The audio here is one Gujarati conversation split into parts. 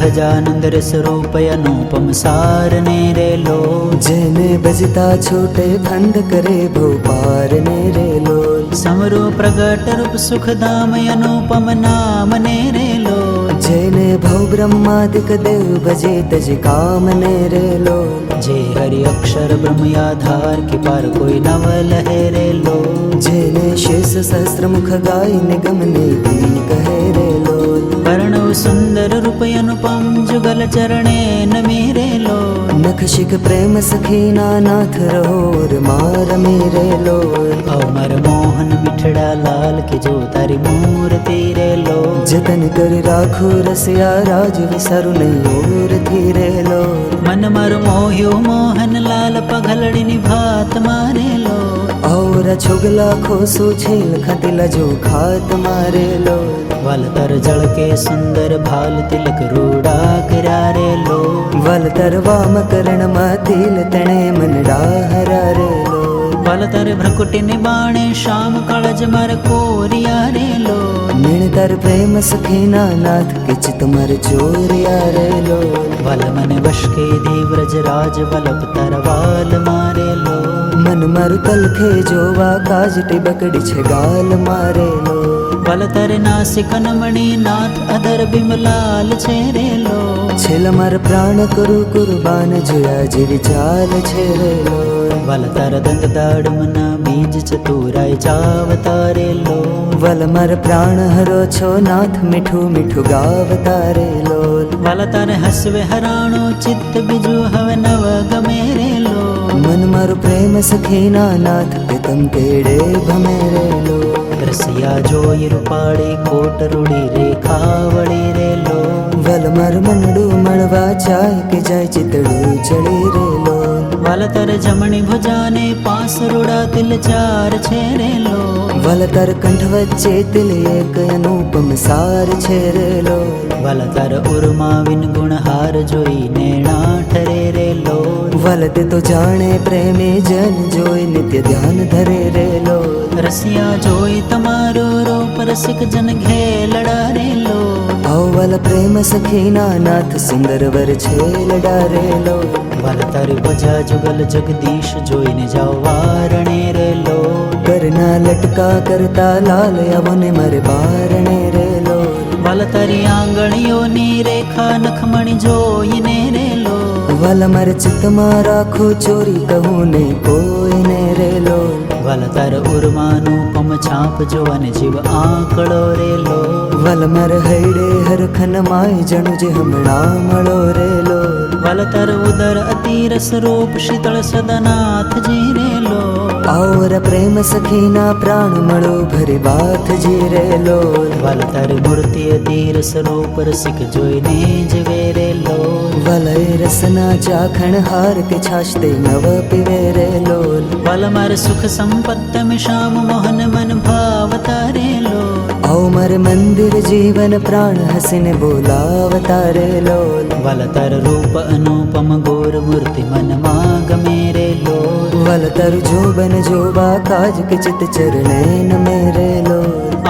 સહજાનંદ રસ રૂપ અનુપમ સાર ને રે લો. જેને ભજતા છૂટે ફંદ કરે ભોપાર ને રે લો. સમરૂ પ્રગટ રૂપ સુખધામ અનુપમ નામ ને રે લો. જેને ભવ બ્રહ્માદિક દેવ ભજે તજ કામ ને રે લો. જે હરિ અક્ષર બ્રહ્મ આધાર કે પાર કોઈ નવ લહે રે લો. જેને શેષ સહસ્ત્ર મુખ ગાય નિગમ નીતિ કહે રે લો. વર્ણવ સુંદર રૂપ અનુપમ જુગલ ચરણે નમે રે લો. નખ શિખ પ્રેમ સખીના નાથ રહોર માર મેરે લો. અમર મોહન મિઠડા લાલ કે જો તારી મૂર્તિ રે લો. જતન કરી રાખું રસિયા રાજ વિસારું નહીં ઓરથી રે લો. મન મારું મોહ્યું મોહન લાલ પગલડીની ભાત મારે લો. और छुगला खोसु छेल खतिला जो खात मारे लो. વલતર જળ કે સુંદર ભાલ તિલક રૂડા કર્યા રે લો. वलतर वाम करण मातिल तणे मनडा हरा रे लो. વલતર ભ્રકુટીને બાણે શામ કળજ માર કોરિયા રે લો. નિણતર પ્રેમ સખીના નાથ કે ચિત મર ચોરિયા રે લો. વલ મને વશ કે દેવ્રજ રાજ વલપ તરવાલ મારે લો. મન મારું તલખે જોવા કાજ ટીબકડી છે ગાલ મારે લો. વલતર નાસિક નમણી નાથ અધર બિમલાલ છે રે લો. છેલ માર પ્રાણ કરું કુરબાન જોયા જેવી ચાલ છે રે લો. વલતર દંત દાડમના બીજ ચતુરાય ચાવતા રે લો. વલ માર પ્રાણ હરો છો નાથ મીઠું મીઠું ગાવતા રે લો. વલતર હસવે હરાણો ચિત્ત બીજું હવે નવ ગમે રે લો. મન મારું પ્રેમ સખીના નાથ કે તમ કેડે ભમે રે લો. રસિયા જોઈ રૂપાળી કોટ રૂડી રેખા વળી રે લો. વલ માર મનડું મળવા ચાય કે જાય ચિતડું ચડી રે લો. વલતર જમણી ભુજાને પાસ રૂડા તિલ ચાર છે રે લો. વલતર કંઠ વચ્ચે તિલ એક અનુપમ સાર છે રે લો. વલતર ઉર્મા વિન ગુણ હાર જોઈ નેણા ઠરે રે લો. વલતે તો જાણે પ્રેમી જન જોઈ નિત્ય ધ્યાન ધરે રે લો. રસિયા જોઈ તમારો રૂપ રસિક જન ઘેલડા રે લો. વલ પ્રેમ સખીના નાથ સુંદર વર છે લડા રે લો. વલતર ભજા જુગલ જગદીશ જોઈને જાઓ વારણે રે લો. કરના લટકા કરતા લાલ અવને મર બારણે રે લો. વલતરી આંગળીઓની રેખા નખમણી જોઈને રે લો. વલ મર ચિત્તમાં રાખો ચોરી કહું ને કોઈને રે લો. વલતર ઉર્માનું પમ છાપ જોવન જીવ આંકડો રે લો. વલ મર હૈડે હરખન માય જણુ જે હમણાં મળો રે લો. વલતર ઉદર અતિરસ રૂપ શીતળ સદનાથજી રે લો. और પ્રેમ સખીના પ્રાણ મળો ભરી વાત જી રે લો. વલતર મૂર્તિ અતિરસ રૂપ રસિક જોઈને જવે રે લો. વલય રસના ચાખણ હાર કે છાશતે નવ પીવે રે લો. વલમર સુખ સંપત્ત શ્યામ મોહન મન ભાવતા રે લો. મર મંદિર જીવન પ્રાણ હસીને બોલાવતા રે લો. વલતર રૂપ અનુપમ ગોર મૂર્તિ મનમાં ગમે રે લો. વલતર જોબન જોબા કાજ કે ચિત ચરણે નમે રે લો.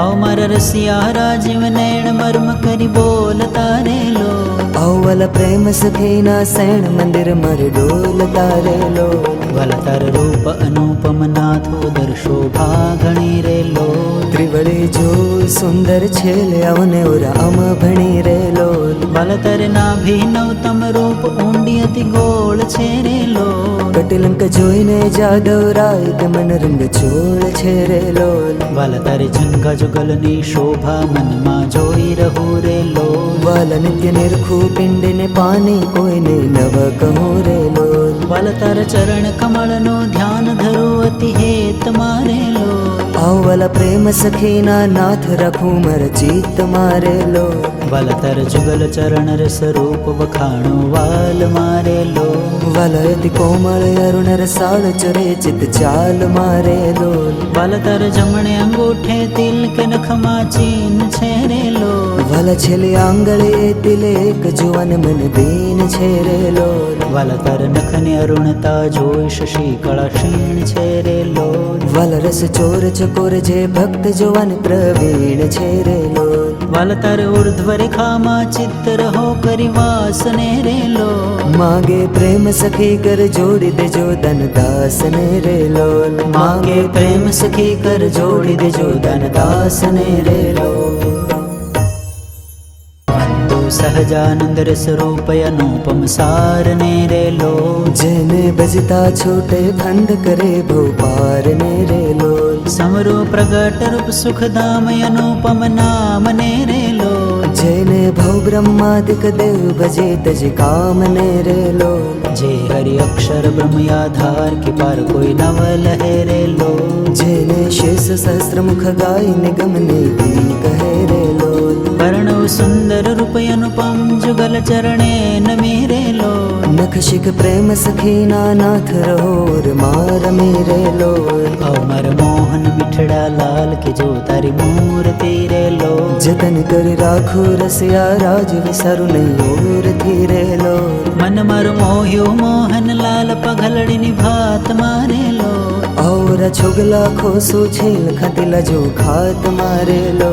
અમર રસિયા રાજીવ નૈણ મર્મ કરી બોલતા રે લો. વલ પ્રેમ સખીના સૈણ મંદિર મર ડોલતા રે લો. વલતર રૂપ અનુપમ નાથ ઉદર શોભા ઘણી રે લો. ત્રિવળી જો સુંદર છેલે અવને રામ ભણી રે લો. વલતર નાભિનવતમ રૂપ ઊંડી અતિ ગોળ છે રે લો. કટિલંક જોઈને જાદવ રાય કે મન રંગ ચોળ છે રે લો. વલતર જંગા જુગલની શોભા મનમાં જોઈ રહું રે લો. વલ નિત્ય નિરખું પિંડને પાની કોઈને નવ કહો રે લો. વલતર ચરણ કમળનું ધ્યાન ધરું અતિ હેત મારે લો. વલ પ્રેમ સખીના નાથ રાખું મર ચિત્ત મારે લો. વલતર જુગલ ચરણ રસ રૂપ વખાણો વાલ મારે લો. વલયતિ કોમળ અરુણ રસાળ ચરે ચિત ચાલ મારે લો. વલતર જમણે અંગૂઠે તિલ કે નખમાં ચીન છે રે લો. વલ છેલ્લી આંગળે તિલે એક જુવન મન દીન છે રે લો. વલતર નખની અરુણતા જોઈ શશી કળા ક્ષીણ છે રે લો. વલ રસ ચોર ચકોર જે ભક્ત જુવન પ્રવીણ છે રે લો. વાલ તાર ઉર્ધ્વ રેખામાં ચિત્ત રહો કરી વાસને રેલો માગે પ્રેમ સખી કર જોડી દેજો ધન દાસને રે લોલ માગે પ્રેમ સખી કર જોડી દેજો ધન દાસને રેલો વંદો સહજાનંદ રસ રૂપ અનુપમ સારને રેલો જેને ભજતા છૂટે ફંદ કરે ભવ પારને રે લોલ સમરો પ્રગટ રૂપ સુખધામ અનુપમ નામ ને રેલો જેને ભવ બ્રહ્માદિક દેવ ભજે તજ કામને રે લોલ જે હરિ અક્ષર બ્રહ્મ આધાર કે પાર કોઈ નવ લહે રેલો જેને શેષ સહસ્ત્ર મુખ ગાય નિગમ દી કહે રે લોલ વર્ણવ સુંદર રૂપ અનુપમ જુગલ ચરણે નમી રેલો નખ શિખ પ્રેમ સખીના નાથ રહોર માર મેરે લોલ અમર મોહન મિઠડા લાલ કે જો તારી મૂર્તિ રેલો જતન કર રાખો રસિયા રાજ વિસારું નહીં ઓર થી રે લોલ મન માર મોહ્યો મોહન લાલ પગલડીની ભાત મારેલો और छुगला खोसु छेल खतिला जो खात मारे लो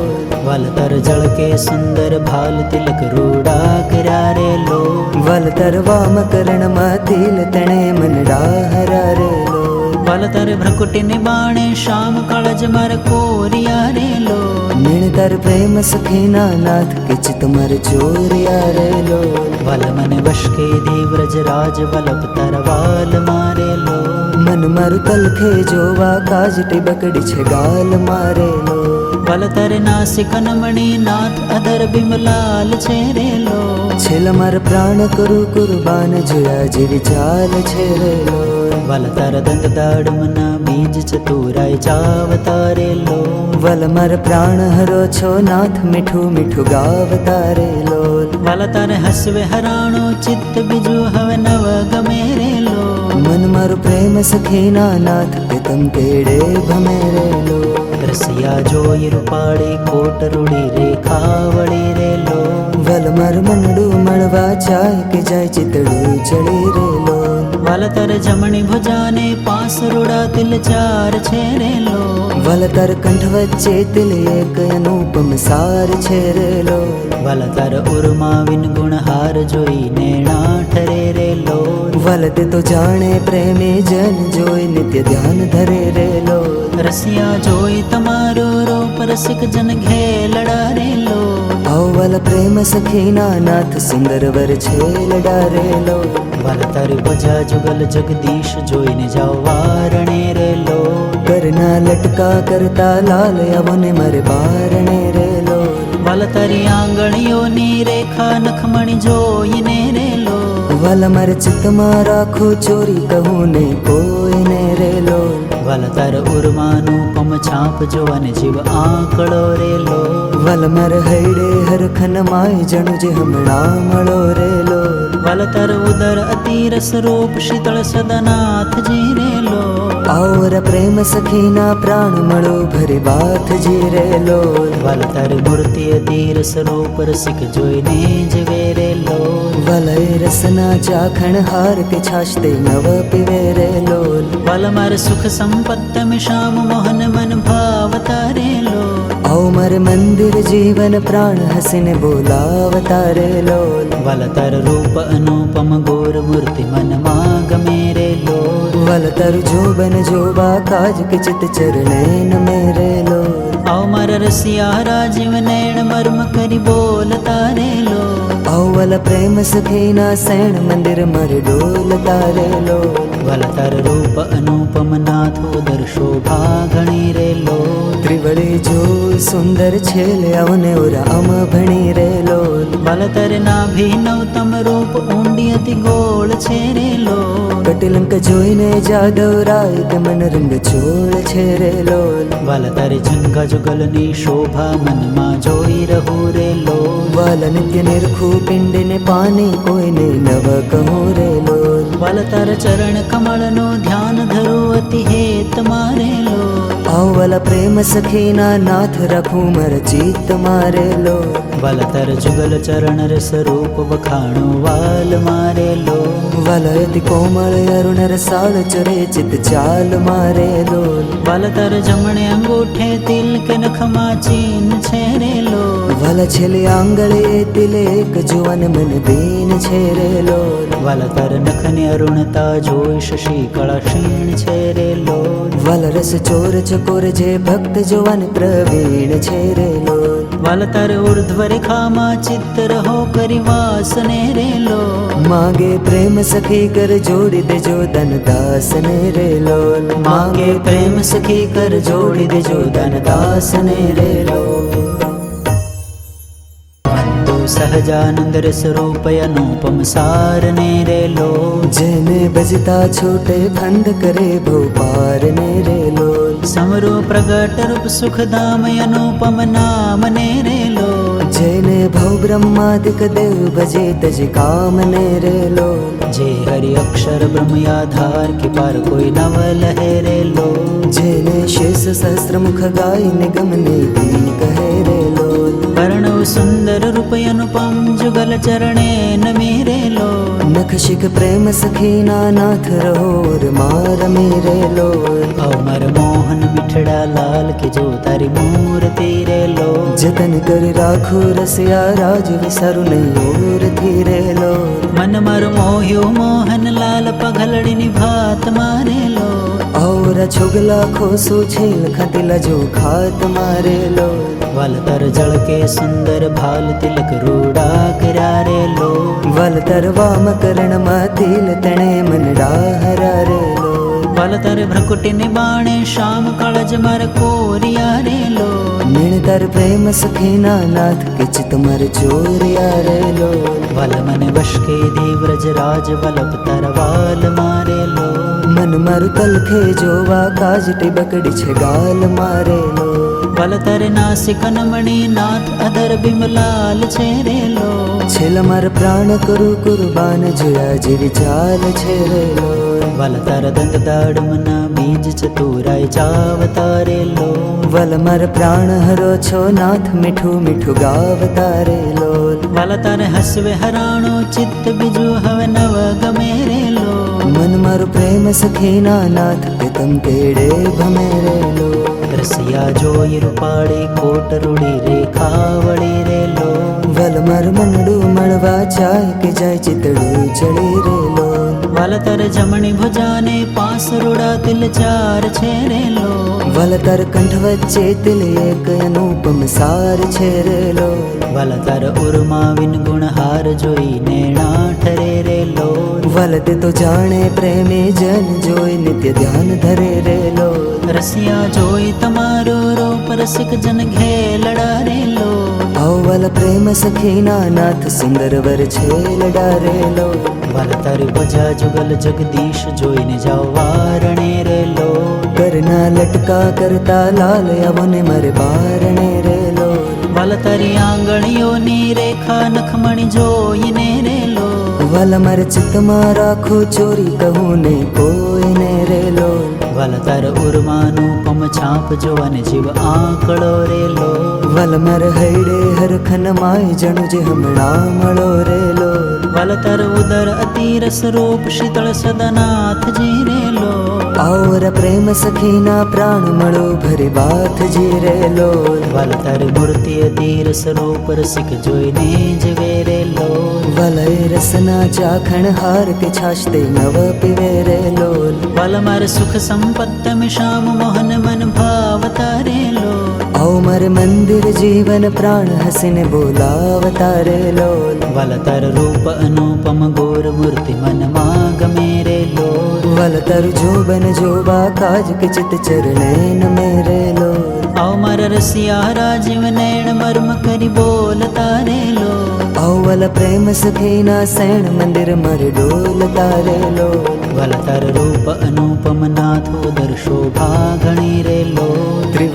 वल तर जल के सुंदर भाल तिलक रूड़ा करा रेलो वल तर वाम करण मातिल तणे मनडा हरा रे लो वल तर भ्रकुटी निबाणे श्याम कळज मर कोरिया रेलो निण तर प्रेम सखीना नाथ किच तुमर चोरिया रे लो वल मन वश के देव्रज राज वलभ तर वाल मारेलो मन मारु तलखे जोवा काज टिबकड़ी छे गाल मारे लो वल तर नासिक नमणी नाथ अधर बिमलाल छे रेलो छेल मार प्राण करु कुर्बान जुया जीवी चाल छे रे लो वल तर दंत दाड़मना बीज चतुराय चावतारेलो वल मार प्राण हरो छो नाथ मिठू मिठू गावतारे लो वल तर हसवे हराणो चित्त बिजु हव नव गमे रेलो मन मारु प्रेम सखीना नाथ पितम केड़े भमे रे लो रसिया जोई रूपाड़ी कोट रूड़ी रेखा वड़ी रेलो वल मार मनडू मणवा चाय के जाय चितड़ू चढ़ी रे लो वल तर जमणी भुजाने पास रूड़ा तिल चार छे रेलो वल तर कंठ वच्चे तिल एक अनुपम सार छे रे लो वल तर उर्मा विन गुण हार जोई नैणा ठरे रेलो वल ते तो जाने प्रेमी जन जोई नित्य ध्यान धरे रे लो रसिया जोई तमारो रूप रसिक जन घेलड़ा रेलो वल प्रेम सखीना नाथ सुंदर वर छेल डारे लो वल तर भजा जुगल जगदीश जोईने जाओ वारणे रेलो करना लटका करता लाल अवने मर बारणे रे लो वल तरी आंगणियों नी रेखा नखमणि जोईने रेलो वल मर चित मारा खो चोरी कहूँ ने कोई ने रे लो वल तर उर्मानुपम छाप जोवन जीव आंकड़ो रेलो वल मर हैडे हर खन माय जणु जे हमणा मळो रे लो वल तर उदर अतिरस रूप शीतल सदनाथ जी रेलो और प्रेम सखीना प्राण मळो भरे बाथ जी रे लो वल तर मूर्ति अतिरस रूप रसिक जोईने जीवे रेलो वलय रसना चाखण हार के छाछते नव पिवे रे लो वल मर सुख संपत्त में श्याम मोहन मन भावता रेलो औ मर मंदिर जीवन प्राण हसिन बोलावता रे लो वल तर रूप अनुपम गोर मूर्ति मन माग मेरे लो वल तर जोबन जोबा काज के चित चरणेन मेरे लो औ मर रसिया राजीव नैण मर्म करी बोलता रेलो वल प्रेम सखीना सैण मंदिर मर डोलता रे लो वल तर रूप अनुपम नाथ उदर शोभा घणी रेलो त्रिवळे जो सुंदर छेल अवने उरा अम भणी रे लो वल तर नाभिनवतम रूप ऊंडी अति गोल छे रेलो कटिलंक जोईने जादव राय के मन रंग छोड़ छे रे लो वल तर झंगा जुगल नी शोभा मन मा जोई रहू रेलो वल नित्य निरखू पिंड ने पानी कोई ने नव कहूँ रे लो वल तर चरण कमल नो ध्यान धरो अति हेत मारे लो वल प्रेम सखीना नाथ रखू मर जीत मारे लो વલતર જુગલ ચરણ રસ રૂપ વખાણો વાલ મારેલો. વલયતિ કોમળ અરુણ રસાળ ચરે ચિત ચાલ મારે લોલ. વલતર જમણે અંગૂઠે તિલક નખમાં ચીન છેરેલો. વલ છેલ્લી આંગળે તિલેક જુવન મન દીન છે રે લોલ. વલતર નખને અરુણતા જોઈ શશી કળા ક્ષીણ છેરેલો. વલ રસ ચોર ચકોર જે ભક્ત જુવન પ્રવીણ છે રે લોલ. વલતર ઉર્ધ્વ રેખામાં ચિત્ત રહો કરી વાસને રેલો. માગે પ્રેમ સખી કર જોડી દેજો ધન દાસને રે લોલ. માગે પ્રેમ સખી કર જોડી દેજો ધન દાસને રેલો. વંદો સહજાનંદ રસ રૂપ અનુપમ સારને રેલો. જેને બજતા છૂટે ફંદ કરે ભોપાર ને રે લોલ. સમરો પ્રગટ રૂપ સુખધામ અનુપમ નામ ને રેલો. જેને ભવ બ્રહ્માદિક દેવ ભજે તજ કામ ને રે લોલ. જે હરિ અક્ષર બ્રહ્મ આધાર કે પાર કોઈ નવ લહે રેલો. જેને શેષ સહસ્ત્ર મુખ ગાય નિગમ નીતિ કહે રે લોલ. વર્ણવ સુંદર રૂપ અનુપમ જુગલ ચરણે નમી રેલો. નખ શિખ પ્રેમ સખીના નાથ રહોર માર મેરે લોલ. અમર મોહન મિઠડા લાલ કે જો તારી મૂર્તિ રેલો. જતન કર રાખો રસિયા રાજ વિસારું નહીં ઓર થી રે લોલ. મન મર મોહ્યો મોહન લાલ પગલડીની ભાત મારેલો. ઔર છોગલા ખોસુ છેલ ખતિલા જો ખાત મારે લોલ. વલતર જળ કે સુંદર ભાલ તિલક રૂડા કર્યા રેલો. વલતર વામ કરણમાં તિલ તણે મનડા હરા રે લોલ. વલતર ભ્રકુટીને બાણે શામ કળજ મર કોરિયા રેલો. નિણતર પ્રેમ સખીના નાથ કિચ તુમર ચોરિયા રે લોલ. વલ મને વશ કે દેવ્રજ રાજ વલ્લભ તરવાલ મારેલો. મન મારું તલખે જોવા કાજ ટીબકડી છે ગાલ મારે લોલ. વલતર નાસિક નમણી નાથ અધર બિમલાલ છે રેલો. છેલ માર પ્રાણ કરું કુરબાન જોયા જેવી ચાલ છે રે લોલ. વલતર દંત દાડમના બીજ ચતુરાય ચાવતારેલો. વલ માર પ્રાણ હરો છો નાથ મીઠું મીઠું ગાવતા રે લોલ. વલતર હસવે હરાણો ચિત્ત બીજું હવે નવ ગમે રેલો. મન મારું પ્રેમ સખીના નાથ પિતમ કેડે ભમે રે લોલ. રસિયા જોઈ રૂપાળી કોટ રૂડી રેખા વળી રેલો. વલ માર મનડું મળવા ચાય કે જાય ચિતડું ચડી રે લોલ. વલતર જમણી ભુજાને પાસ રૂડા તિલ ચાર છે રેલો. વલતર કંઠ વચ્ચે તિલ એક અનુપમ સાર છે રે લોલ. વલતર ઉર્મા વિન ગુણહાર જોઈ નેણા ઠરે રેલો. વલતે તો જાણે પ્રેમી જન જોઈ નિત્ય ધ્યાન ધરે રે લોલ. રસિયા જોઈ તમારો રૂપ રસિક જન ઘેલડા રેલો. અવલ પ્રેમ સખીના નાથ સુંદર વર છે લડા રે લોલ. વલતર ભજા જુગલ જગદીશ જોઈને જાઓ વારણે રેલો. કરના લટકા કરતા લાલ અવને મારે બારણે રે લોલ. વલતરી આંગળીઓની રેખા નખમણી જોઈને રેલો. વલ મારે ચિત્તમાં રાખો ચોરી કહું ને કોઈને રે લોલ. વલતર ઉર્માનું પમ છાપ જોવાને જીવ આંકડો રેલો. વલ માર હૈડે હરખન માય જણુ જે હમણાં મળો રે લોલ. વલતર ઉદર અતિરસ રૂપ શીતળ સદનાથ જી રેલો. ઔર પ્રેમ સખીના પ્રાણ મળો ભરે બાથ જી રે લોલ. વલતર મૂર્તિ અતિરસ રૂપ રસિક જોઈને જવે રેલો. વલય રસના ચાખણ હાર કે છાશતે નવ પીવે રે લોલ. વલમર સુખ સંપત્ત શ્યામ મોહન મન ભાવતા રેલો. ઔ મર મંદિર જીવન પ્રાણ હસીને બોલાવતા રે લોલ. વલતર રૂપ અનુપમ ગોર મૂર્તિ મનમાં ગમે રેલો. વલતર જોબન જોબા કાજ કે ચિત ચરણે નમે રે લોલ. અમર રસિયા રાજીવ નૈણ મર્મ કરી બોલતા રેલો. ઔવલ પ્રેમ સખીના સૈણ મંદિર મર ડોલતા રે લોલ. વલતર રૂપ અનુપમ નાથ ઉદર શોભા ઘણી રેલો.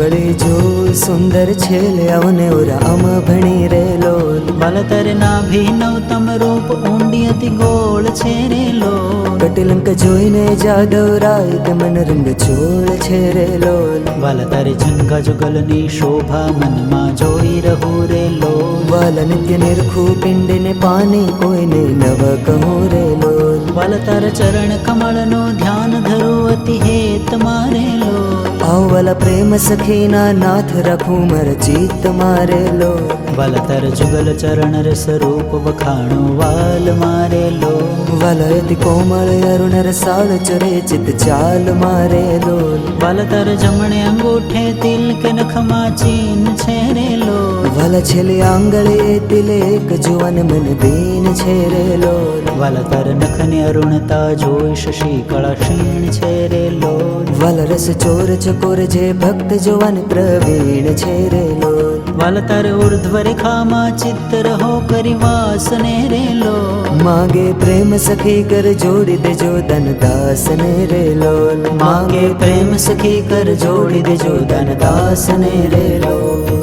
આંગળી જો સુંદર છેલે આવને ઓરા આમ ભણી રે લોલ વલ તર નાભિનવતમ રૂપ ઊંડી અતિ ગોળ છે રે લોલ કટિલંક જોઈને જાદવ રાય કે મન રંગ ચોળ છે રે લોલ વલ તર જંગા જુગલની શોભા મનમાં જોઈ રહું રે લોલ વાલ નિત્ય નિરખું પિંડને પાની કોઈને નવ કહું રે લોલ વલ તર ચરણ કમળનો ધ્યાન ધરું અતિ હેત મારે લોલ આવ વાલા પ્રેમ સખીના નાથ રાખું મર ચિત્ત મારે લોલ વલ તર જુગલ ચરણ રસ રૂપ વખાણો વાલ મારે લોલ વાલા અતિ કોમળ અરુણ રસાળ ચરે ચિત ચાલ મારે લોલ વલ તર જમણે અંગૂઠે તિલ કે નખમાં ચીન છે રે લોલ વાલા છેલ્લી આંગળે તિલે એક જુવાન મન દીન છે રે લોલ વલ તર નખને અરુણતા જોઈ શશી કળા ક્ષીણ છે રે લોલ વાલા રસ ચોર ચકોર જે ભક્ત જુવાન પ્રવીણ છે રે લોલ વલ તર ઉર્ધ્વ રેખામાં ચિત્ત રહો કરી વાસને રે લોલ માગે પ્રેમ સખી કર જોડી દેજો ધન દાસને રે લોલ માગે પ્રેમ સખી કર જોડી દેજો ધન દાસને રે લોલ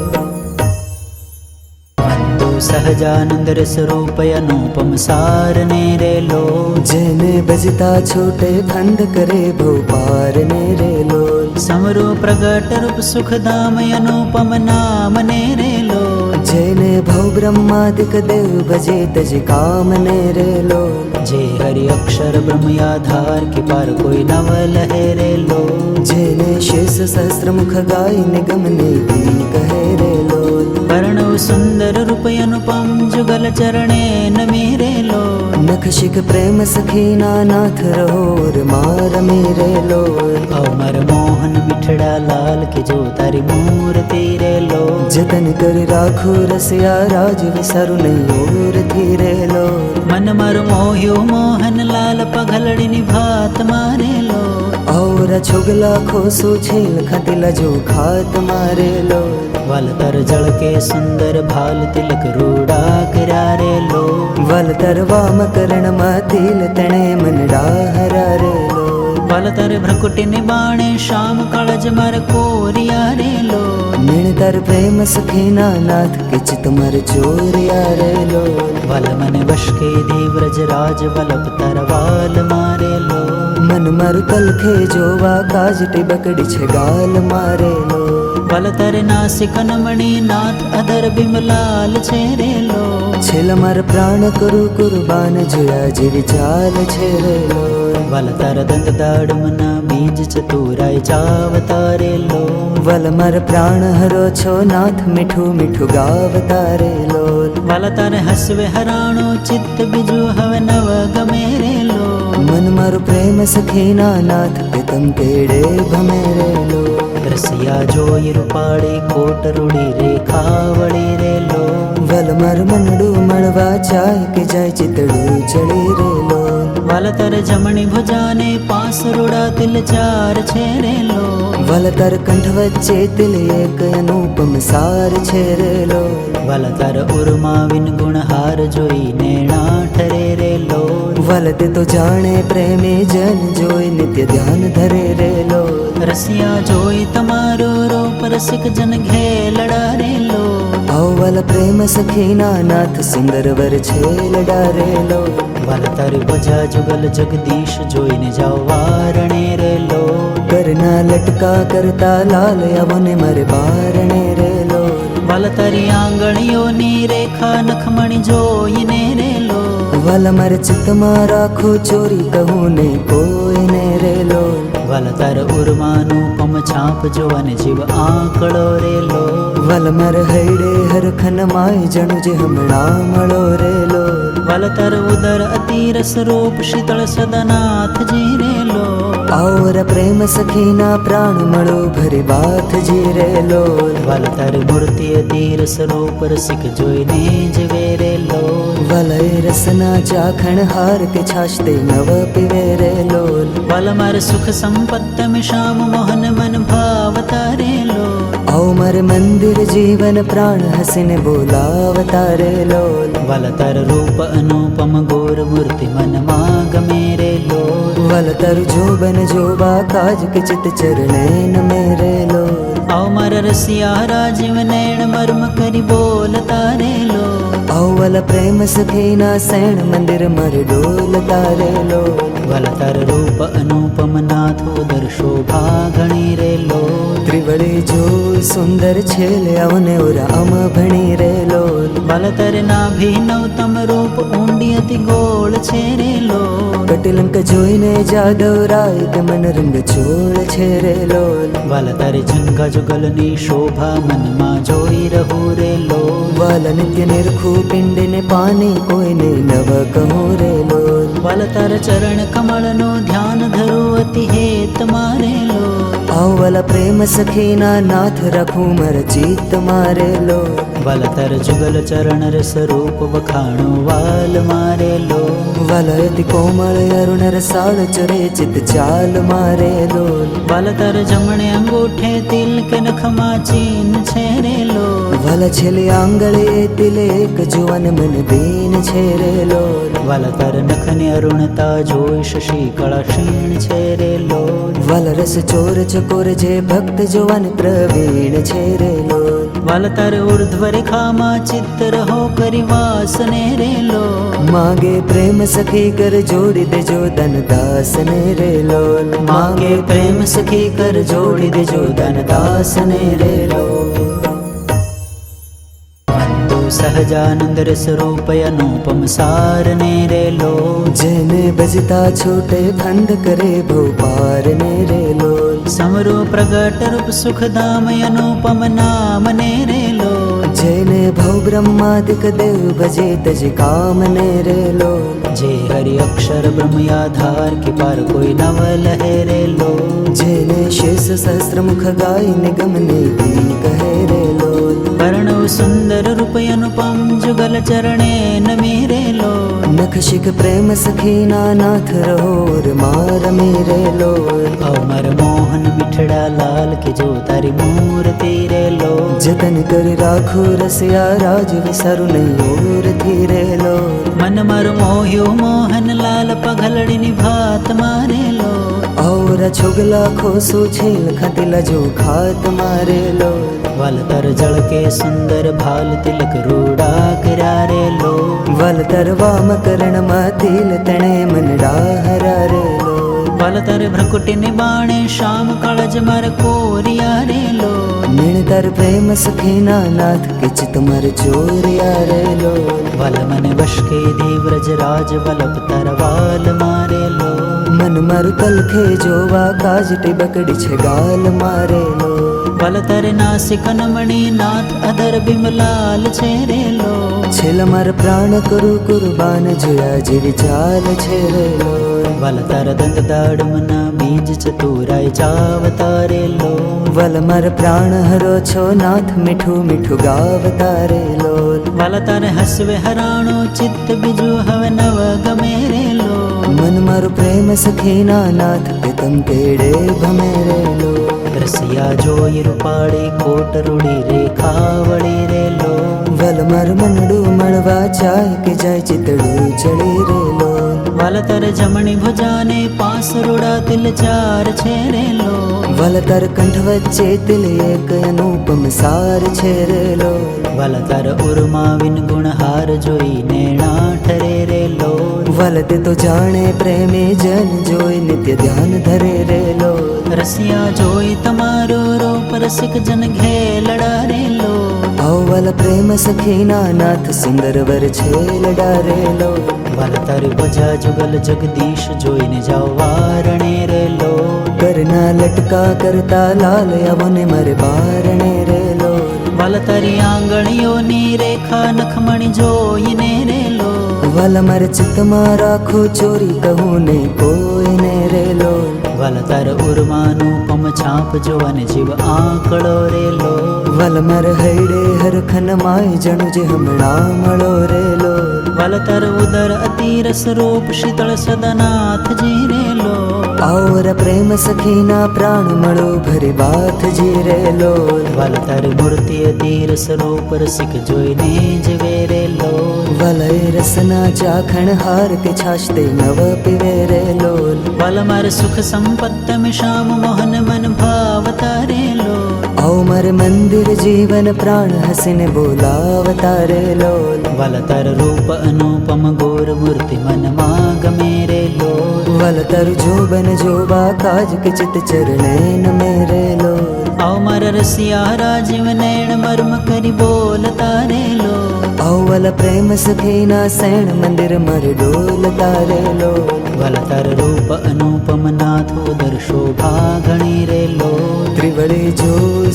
વંદો સહજાનંદ રસ રૂપ અનુપમ સારને રે લોલ જેને ભજતા છૂટે ફંદ કરે ભોપાર ને રે લોલ સમરો પ્રગટ રૂપ સુખધામ અનુપમ નામ ને રે લોલ જેને ભવ બ્રહ્માદિક દેવ ભજે તજ કામ ને રે લોલ જે હરિ અક્ષર બ્રહ્મ આધાર કે પાર કોઈ નવ લહે રે લોલ જેને શેષ સહસ્ત્ર મુખ ગાય નિગમ નેતી કહે રે લોલ વર્ણવ સુંદર રૂપ અનુપમ જુગલ ચરણે નમે રે લોલ નખ શિખ પ્રેમ સખીના નાથ રહોર માર મેરે લોલ અમર મોહન મિઠડા લાલ કે જો તારી મૂર્તિ રે લોલ જતન કરી રાખું રસિયા રાજ વિસારું નહીં ઓર થી રે લોલ મન માર મોહ્યો મોહન લાલ પગલડીની ભાત મારે લોલ ઔરા છોગલા ખોસું છેલ ખતિલા જો ખાત મારે લોલ વલ તર જળ કે સુંદર ભાલ તિલક રૂડા કર્યા રે લોલ વલ તરવામ કરણમાં તિલ તણે મનડા હરા રે લોલ વલ તર ભ્રકુટીને બાણે શામ કળજ માર કોરિયા રે લોલ નિણતર પ્રેમ સખીના નાથ કિચ તુમર ચોરિયા રે લોલ વલ મને વશ કે દેવ્રજ રાજ વલ્લભ તરવાલ મારે લોલ મન મારું તલખે જોવા કાજ ટીબકડી છે ગાલ મારે લોલ વલ તર નાસિક નમણી નાથ અધર બિમલાલ છે રે લોલ છેલ માર પ્રાણ કરું કુરબાન જોયા જેવી ચાલ છે રે લોલ વલ તર દંત દાડમના બીજ ચતુરાય ચાવતા રે લોલ વલ માર પ્રાણ હરો છો નાથ મીઠું મીઠું ગાવતા રે લોલ વલ તર હસવે હરાણો ચિત્ત બીજું હવે નવ ગમે રે લોલ મન મારું પ્રેમ સખીના નાથ પિતમ કેડે ભમે રે લોલ રસિયા જોઈ રૂપાળી કોટ રૂડી રેખા વળી રે લોલ વલ માર મનડું મળવા ચાય કે જાય ચિતડું ચડી રે લોલ વલ તર જમણી ભુજાને પાસ રૂડા તિલ ચાર છે રે લોલ વલ તર કંઠ વચ્ચે તિલ એક અનુપમ સાર છે રે લોલ વલ તર ઉર્મા વિન ગુણહાર જોઈ નેણા ઠરે રે લોલ વલ તે તો જાણે પ્રેમી જન જોઈ નિત્ય ધ્યાન ધરે રે લોલ રસિયા જોઈ તમારો રૂપ રસિક જન ઘેલડા રે લોલ અવલ પ્રેમ સખીના નાથ સુંદર વર છે લડા રે લોલ વલ તર ભજા જુગલ જગદીશ જોઈને જાઓ વારણે રે લોલ કરના લટકા કરતા લાલ આવને મારે બારણે રે લોલ વલ તરી આંગળીઓની રેખા નખમણી જોઈને રે લોલ વલ મારે ચિત્તમાં રાખું ચોરી કહું ને કોઈને રે લોલ વલ તર ઉર્માનું પમ છાપ જોવન જીવ આંકડો રે લોલ વલ માર હૈડે હરખન માય જણું જે હમણાં મળો રે લોલ વલ તર ઉદર અતિરસ રૂપ શીતળ સદનાથ જી રે લોલ ઔર પ્રેમ સખીના પ્રાણ મળો ભરી બાથ જી રે લોલ વલ તર મૂર્તિ અતિરસ રૂપ રસિક જોઈને જીવે રે લોલ વલય રસના ચાખણ હાર કે છાશતે નવ પીવે રે લોલ વલ માર સુખ સંપત્ત में श्याम मोहन मन भावता रे लोल आओ मर मंदिर जीवन प्राण हसीने बोलावता रे लोल वल तर रूप अनुपम गोर मूर्ति मन माग मेरे लोल वल तर जोबन जोबा काज के चित चरणेन मेरे लोल आओ मर રસિયા રાજીવ નૈણ મર્મ કરી બોલતા રેલો અવલ પ્રેમ સખીના સૈણ મંદિર મર ડોલતા રેલો વલ તર રૂપ અનુપમ નાથ ઉદર શોભા ઘણી રેલો ત્રિવળી જો સુંદર છેલે અવને ઓરા અમ ભણી રેલો વલ તર નાભી નવતમ રૂપ ઊંડી અતિ ગોળ છે રેલો કટિલંક જોઈને જાદવ રાય કે મન રંગ છોડ છે રેલો વલ તર જંગા જુગલની શોભા મનમાં જોઈ રહું રેલો વાલ નિત્ય નિરખું પિંડને પાની કોઈને નવ કહો રેલો વલ તર ચરણ કમળનો ધ્યાન ધરું અતિ હેત મારેલો અવલ પ્રેમ સખીના નાથ રાખું મર ચિત્ત મારેલો વલ તર જુગલ ચરણ રસ રૂપ વખાણો વાલ મારેલો વલયતિ કોમળ અરુણ રસાળ ચરે ચિત ચાલ મારેલો વલ તર જમણે અંગૂઠે તિલ કે નખમાં ચીન છે રેલો વલ છેલ્લી આંગળે તિલે એક જુવન મન દીન છે રેલો વલ તર નખને અરુણતા જોઈ શશી કળા ક્ષીણ છે રેલો વલ રસ ચોર ચકોર જે ભક્ત જુવન પ્રવીણ છે રેલો વલ તર ઉર્ધ્વ રેખામાં ચિત્ત રહો કરી વાસને રેલો માગે પ્રેમ સખી કર જોડી દેજો ધન દાસને રેલો માગે પ્રેમ સખી કર જોડી દેજો ધન દાસને રેલો વંદો સહજાનંદ રસ રૂપ અનુપમ સારને રેલો જેને બજતા છૂટે ફંદ કરે ભોપાર ને રેલો સમરો પ્રગટ રૂપ સુખધામ અનુપમ નામ ને રેલો જેને ભવ બ્રહ્માદિક દેવ ભજે તજ કામ ને રેલો જે હરિ અક્ષર બ્રહ્મ આધાર કે પાર કોઈ નવ લહે રેલો જેને શેષ સહસ્ત્ર મુખ ગાય નિગમ ને દી કહે રેલો વર્ણવ સુંદર રૂપ અનુપમ જુગલ ચરણે નમી રેલો નખ શિખ પ્રેમ સખીના નાથ રહોર માર મેરેલો અમર મોહન મિઠડા લાલ કે જો તારી મૂર્તિ રેલો જતન કરી રાખો રસિયા રાજ વિસરું નહીં ઓર થી રેલો મન મર મોહ્યો મોહન લાલ પગલડીની ભાત મારેલો और छुगला खोसु छेल खतिला जो खात मारेलो वल तर जल के सुंदर भाल तिलक रूड़ा करा रेलो वल तर वाम करण मातिल तणे मनडा हरा रेलो वल तर भ्रकुटी निबाणे श्याम कळज मर कोरिया रेलो निण तर प्रेम सखीना नाथ किच तुमर चोरिया रेलो वल मन वश के देव्रज राज वल्लभ तर वाल मारेलो मन मरुतल खे जोवा काज टिबकड़ी छे गाल मारेलो वल तर नासिक नमणी नाथ अधर बिमलाल छे रेलो छेल मर प्राण कुरु कुर्बान जुया जीवी चाल छे रेलो वल तर दंत दाड़मना बीज चतुराय चावतारेलो वल मर प्राण हरो छो नाथ मिठू मिठू गावतारेलो वल तर हसवे हराणो चित्त बिजु हव नव गमेरेलो मन मर प्रेम सखीना नाथ पितम केड़े भमेरेलो रसिया जोई रूपाड़ी कोट रूड़ी रेखा वड़ी रेलो वल मर मनडू मणवा चाय के जाय चितड़ू चढ़ी रेलो वल तर जमणी भुजाने पास रूड़ा तिल चार छे रेलो वल तर कंठ वच्चे तिल एक अनुपम सार छे रेलो वल तर उर्मा विन गुण हार जोई नैणा ठरे रेलो वल ते तो जाने प्रेमी जन जोई नित्य ध्यान धरे रेलो रसिया जोई तमारो रूप रसिक जन घेलड़ा रेलो अवल प्रेम सखीना नाथ सुंदर वर छेल डारेलो वल तर भजा जुगल जगदीश जोईने जाओ वारणे रेलो करना लटका करता लाल अवने मर बारणे रेलो वल तरी आंगणियों नी रेखा नखमणि जोईने रेलो वल मर चित मा राखो चोरी कहूँ ने कोई ने रेलो वल तर उर्मानुपम छाप जोवन जीव आंकड़ो रेलो वल मर हैडे हर खन माय जणु जे हमणा मळो रेलो वल तर उदर अतिरस रूप शीतल सदनाथ जी रेलो और प्रेम सखीना प्राण मळो भरी बात जी रेलो वल तर मूर्ति अतिरस रूप रसिक जोईने जीवे रेलो वलय रसना चाखण हार के छाछते नव पिवे रेलो वल मर सुख संपत्त में श्याम मोहन मन भावता रेलो आओ मारे मंदिर जीवन प्राण हसीने बोलावता रे लोल વલતર રૂપ અનુપમ ગોર મૂર્તિ મનમાં ગમે રે લોલ वल तर जोबन जोबा काज के चित चरणे न मेरे लोल આવ મારા રસિયા રાજીવ નૈણ મર્મ કરી બોલતા રે લોલ आओ वल प्रेम सखीना सैण मंदिर मर डोल तारे लोल વલતર રૂપ અનુપમ નાથ ઉદર શોભા ઘણી રે લોલ त्रिवळे जो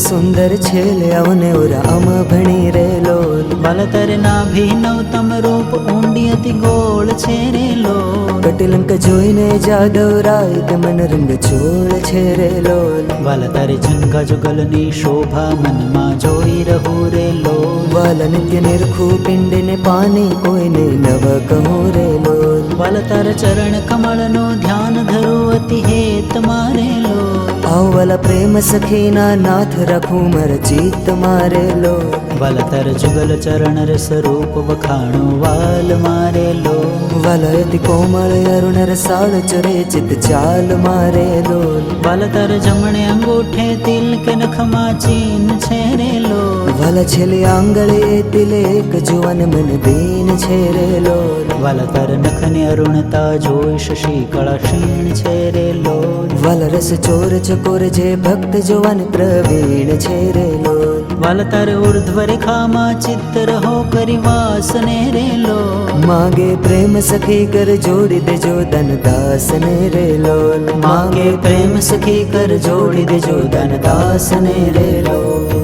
सुंदर छेले अवने उरा अम भणी रे लोल વલતર નાભી નવતમ રૂપ ઊંડી અતિ ગોળ છે રે લોલ कटिलंक जोईने जादव राय के मन रंग छोड़ छे रे लोल વલતર ઝંખા જુગલની શોભા મનમાં જોઈ રહું રે લોલ वाल नित्य निरखू पिंड ने पानी कोई ने नव कहूँ रे लोल વલતર ચરણ કમળનો ધ્યાન ધરું અતિ હેત મારે લોલ आओ वाला प्रेम सखीना नाथ रखूं मर जीत मारे लोल વલતર જુગલ ચરણ રસ રૂપ વખાણો વાલ મારે લોલ वलयति कोमल अरुण रसाल चरे चित चाल मारे लोल વલતર જમણે અંગૂઠે તિલ કે નખમાં ચીન છે રે લોલ वल छेले आंगळे तिले एक जुवन मन दीन छे रे लोल વલતર નખને અરુણતા જોઈ શશી કળા ક્ષીણ છે રે લોલ वल रस चोर चकोर जे भक्त जुवन प्रवीण छे रे लोल વલતર ઉર્ધ્વ રેખામાં ચિત્ત રહો કરી વાસને રે લોલ मांगे प्रेम सखी कर जोड़ी दे जो धन दास ने रे लोल मांगे प्रेम सखी कर जोड़ी दे जो धन दास ने रे लोल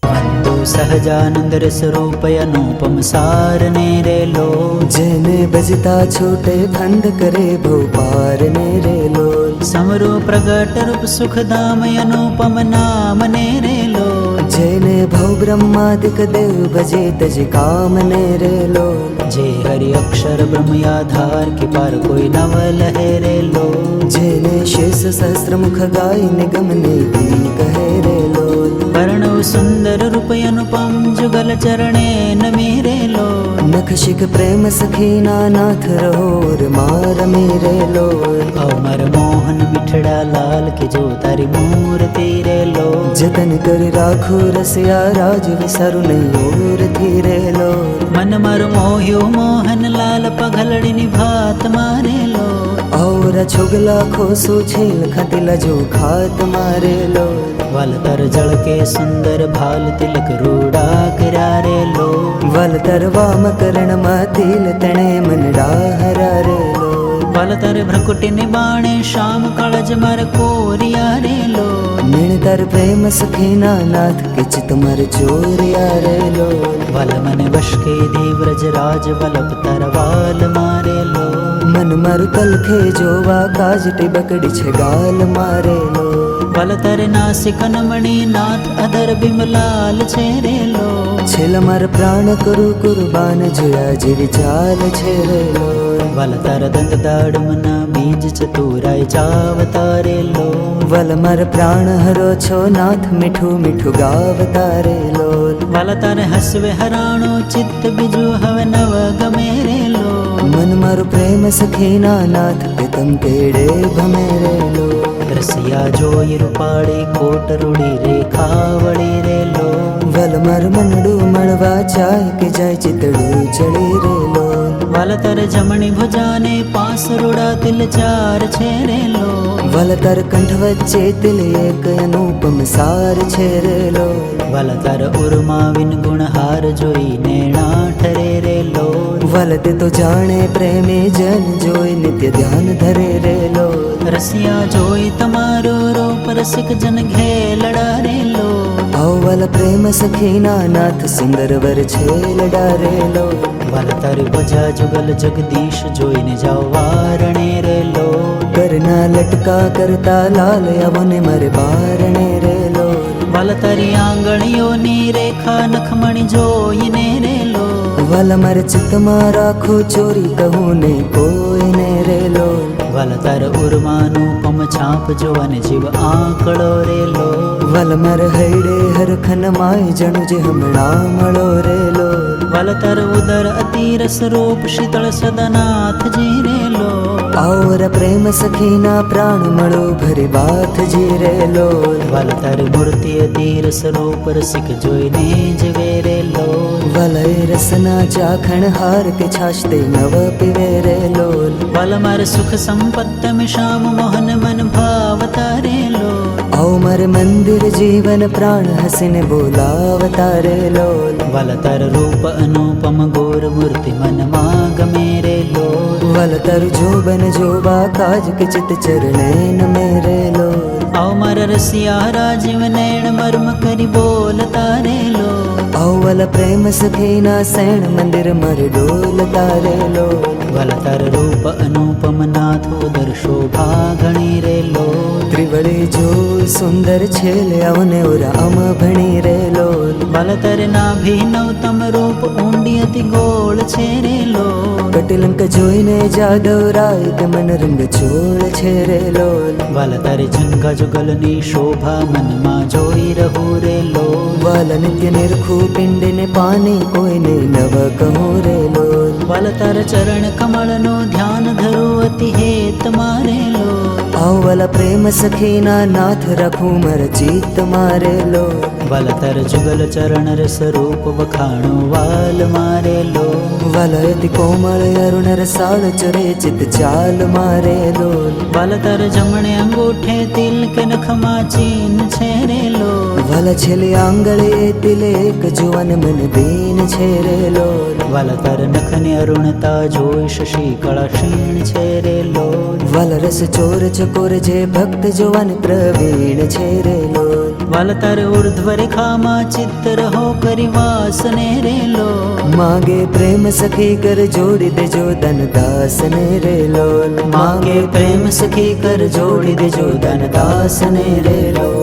वंदो सहजानंद रस रूप अनुपम सार ने रे लोल जेने बजता छोटे फंद करे भोपार ने रे लोल समरो प्रगट रूप सुख धाम अनुपम नाम ने रे लोल जेने भव ब्रह्मादिक देव भजे तज काम ने रे लोल जे हरि अक्षर ब्रह्म आधार के पार कोई नव लहे रे लोल जेने शेष सहस्त्र मुख गाय निगम ने दी कहे रे लोल वर्णव सुंदर रूप अनुपम जुगल चरणे न मेरे लोल नख शिख प्रेम सखीना नाथ रहोर मार मेरे लोल अमर मोहन मिठड़ा लाल के जो तारी मूर्ति रे लोल जतन कर राखो रसिया राज विसरु नहीं और थी रे लोल मन मर मोह्यो मोहन लाल पघलड़ी निभात मारे लोल और छुगला खोसु छेल खतिला जो खात मारे लोल वलतर जल के सुंदर भाल तिलक रूड़ा करा रे लोल वल तरवाम करण मातिल तणे मन डाहरा रे लोल वलतर भ्रकुटी निबाणे श्याम कळज मर कोरिया रे लोल निणतर प्रेम सखीना नाथ किच तुमर चोरिया रे लोल वल मन वश के देव्रज राज वलभ तरवाल मारे लोल मन मरु तलखे जोवा काज टिबकड़ी छे गाल मारे लोल वलतर नासिक नमणि नाथ अधर बिमलाल छे रे लोल छेल मर प्राण कुरु कुर्बान जुया जिरि चाल छे रे लोल वलतर दंत दाड़मना बीज चतुराय जावता रे लोल वल मर प्राण हरो छो नाथ मिठू मिठू गावता रे लोल वलतर हसवे हराणो चित्त बिजु हव नव गमे रे लोल मन मरु प्रेम सखीना नाथ पितम केड़े भमे रे लोल रसिया जोई रूपाड़ी कोट रूड़ी रेखावड़ी रे लोल वल मर मनडू मणवा चाय के जाय चितड़ू चढ़ी रे लोल वलतर जमणी भुजाने पास रूड़ा तिल चार छे रे लोल वल तर कंठ वच्चे तिल एक अनुपम सार छे रे लोल वलतर उर्मा विन गुण हार जोई नैणा ठरे रे लोल वलते तो जाने प्रेमी जन जोई नित्य ध्यान धरे रे लोल रसिया जोई तमारो रूप रसिक जन घेलड़ा रे लोल अवल प्रेम सखीना नाथ सुंदर वर छेल डारे लोल वलतर भजा जुगल जगदीश जोई ने जाओ वारणे रे लोल करना लटका करता लाल अवने मर बारणे रे लोल वलतरी आंगणियों नी रेखा नखमणि जोई ने रे लोल वल मर चित राखो चोरी कहूँ ने कोई ने रे लोल वलतर उर्मानुपम छाप जोवन जीव आंकड़ो रे लोल વલ મર હૈડે હરખન માય જણુ જે હમણાં મળો રે લોલ વલતર ઉદર અતિરસ રૂપ શીતળ સદનાથ જી રે લોલ ઔર પ્રેમ સખીના પ્રાણ મળો ભરી બાથ જી રે લોલ વલતર મૂર્તિ અતિરસ રૂપ રસિક જોઈને જવે રે લોલ વલય રસના ચાખણ હાર કે છાશતે નવ પીવે રે લોલ વલમર સુખ સંપત્તમ શ્યામ મોહન મન ભાવતા રે લોલ ઔ મર મંદિર જીવન પ્રાણ હસીને બોલાવતા રે લોલ વલતર રૂપ અનુપમ ગોર મૂર્તિ મનમાં ગમે રે લોલ વલતર જોબન જોબા કાજ કે ચિત ચરણે નમે રે લોલ અવમર રસિયા રાજીવ નૈણ મર્મ કરી બોલતા રે લોલ ઔવલ પ્રેમ સખીના સૈણ મંદિર મર ડોલતા રે લોલ વલતર રૂપ અનુપમ નાથ ઉદર શોભા ઘણી રે લોલ ત્રિવળી જો સુંદર છેલે અવને ઓરા અમ ભણી રે લોલ વલતર નાભિનવતમ રૂપ ઊંડી અતિ ગોળ છે રે લોલ કટિલંક જોઈને જાદવ રાય કે મન રંગ છોડ છે રે લોલ વલતર જંગા જુગલની શોભા મનમાં જોઈ રહું રે લોલ વાલ નિત્ય નિરખું પિંડને પાની કોઈને નવ કહું રે લોલ વલતર ચરણ કમળનો ધ્યાન ધરું અતિ હેત મારે લોલ ઔવલ પ્રેમ સખીના નાથ રાખું મર ચિત્ત મારે લોલ વલતર જુગલ ચરણ રસ રૂપ વખાણો વાલ મારે લોલ વલયતિ કોમળ અરુણ રસાળ ચરે ચિત ચાલ મારે લોલ વલતર જમણે અંગૂઠે તિલ કે નખમાં ચીન છે રે લોલ વલ છેલ્લી આંગળે તિલે એક જુવન મન દીન છે રે લોલ વલતર નખને અરુણતા જોઈ શશી કળા ક્ષીણ છે રે લોલ વલ રસ ચોર ચકોર જે ભક્ત જુવન પ્રવીણ છે રે લોલ વલતર ઉર્ધ્વ રેખામાં ચિત્ત રહો કરી વાસને રે લોલ માગે પ્રેમ સખી કર જોડી દેજો ધન દાસને રે લોલ માગે પ્રેમ સખી કર જોડી દેજો ધન દાસને રે લોલ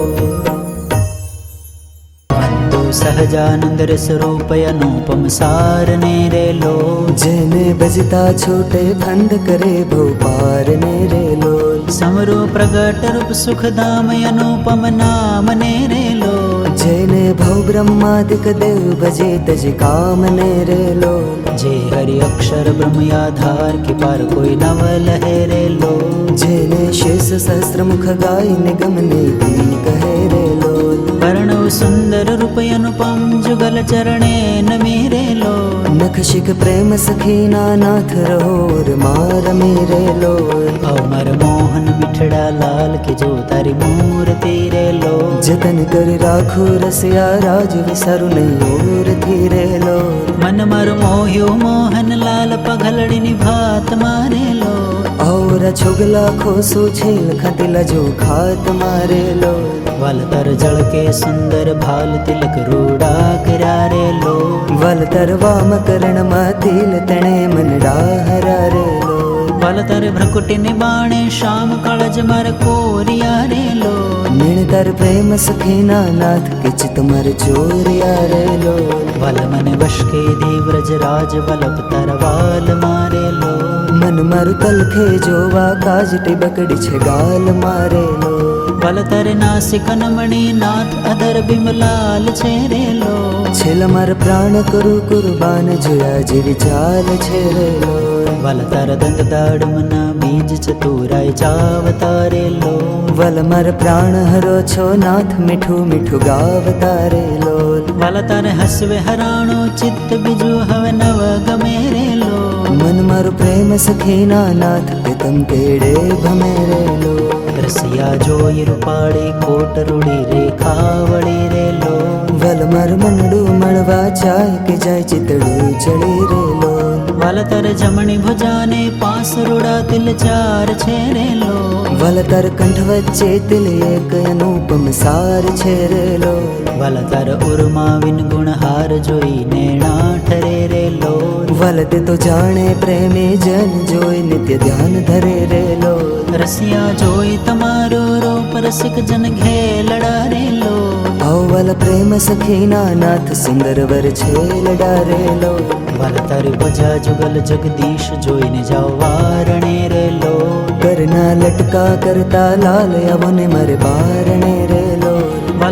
વંદો સહજાનંદ રસ રૂપ અનુપમ સારને રે લોલ જેને બજતા છૂટે ફંદ કરે ભવ પાર ને રે લોલ સમરો પ્રગટ રૂપ સુખધામ અનુપમ નામ ને રે લોલ જેને ભવ બ્રહ્માદિક દેવ ભજે તજ કામ ને રે લોલ જે હરિ અક્ષર બ્રહ્મ આધાર કે પાર કોઈ નવ લહે રે લોલ જેને શેષ સહસ્ત્ર મુખ ગાય નિગમ નીતિ કહે રે લોલ વર્ણવ સુંદર રૂપ અનુપમ જુગલ ચરણે નમે રે લોલ નખ શિખ પ્રેમ સખીના નાથ રહોર માર મેરે લોલ અમર મોહન મિઠડા લાલ કે જો તારી મૂર્તિ રે લોલ જતન કર રાખો રસિયા રાજ વિસારું નહીં ઓર થી રે લોલ મન મર મોહ્યો મોહન લાલ પગલડીની ભાત મારે લોલ ઔર છોગલા ખોસુ છેલ ખતિલા જો ખાત મારે લોલ વલતર જળ કે સુંદર ભાલ તિલક રૂડા કર્યા રે લોલ વલતર વામ કરણમાં તિલ તણે મનડા હરા રે લોલ વલતર ભ્રકુટીને બાણે શ્યામ કળજ મર કોરિયા રે લોલ નિણતર પ્રેમ સખીના નાથ કિચ તુમર ચોરિયા રે લોલ વલ મને વશ કે દેવ્રજ રાજ વલ્લભ તરવાલ મારે લોલ મન મારું તલખે જોવા કાજ ટીબકડી છે ગાલ મારે લોલ વલતર નાસિક નમણી નાથ અધર બિમલાલ છે રે લોલ છેલ માર પ્રાણ કરું કુરબાન જોયા જેવી ચાલ છે રે લોલ વલતર દંત દાડમના બીજ ચતુરાય ચાવતા રે લોલ વલ માર પ્રાણ હરો છો નાથ મીઠું મીઠું ગાવતા રે લોલ વલતર હસવે હરાણો ચિત્ત બીજું હવે નવ ગમે રે લોલ મન મારું પ્રેમ સખીના નાથ પિતમ કેડે ભમે રે લોલ રસિયા જોઈ રૂપાળી કોટ રૂડી રેખા વળી રે લોલ વલ માર મનડું મળવા ચાય કે જાય ચિતડું ચડી રે લોલ વલતર જમણી ભુજાને પાસ રૂડા તિલ ચાર છે રે લોલ વલતર કંઠ વચ્ચે તિલ એક અનુપમ સાર છે રે લોલ વલતર ઉર્માવિન ગુણહાર જોઈ નેણા ઠરે રે લોલ વલતે તો જાણે પ્રેમી જન જોઈ નિત્ય ધ્યાન ધરે રે લોલ રસિયા જોઈ તમારો રૂપ રસિક જન ઘેલડા રે લોલ ઔવલ પ્રેમ સખીના નાથ સુંદર વર છે લડા રે લોલ વલતર ભજા જુગલ જગદીશ જોઈને જાઓ વારણે રે લોલ કરના લટકા કરતા લાલ અવને મારે બારણે રે લોલ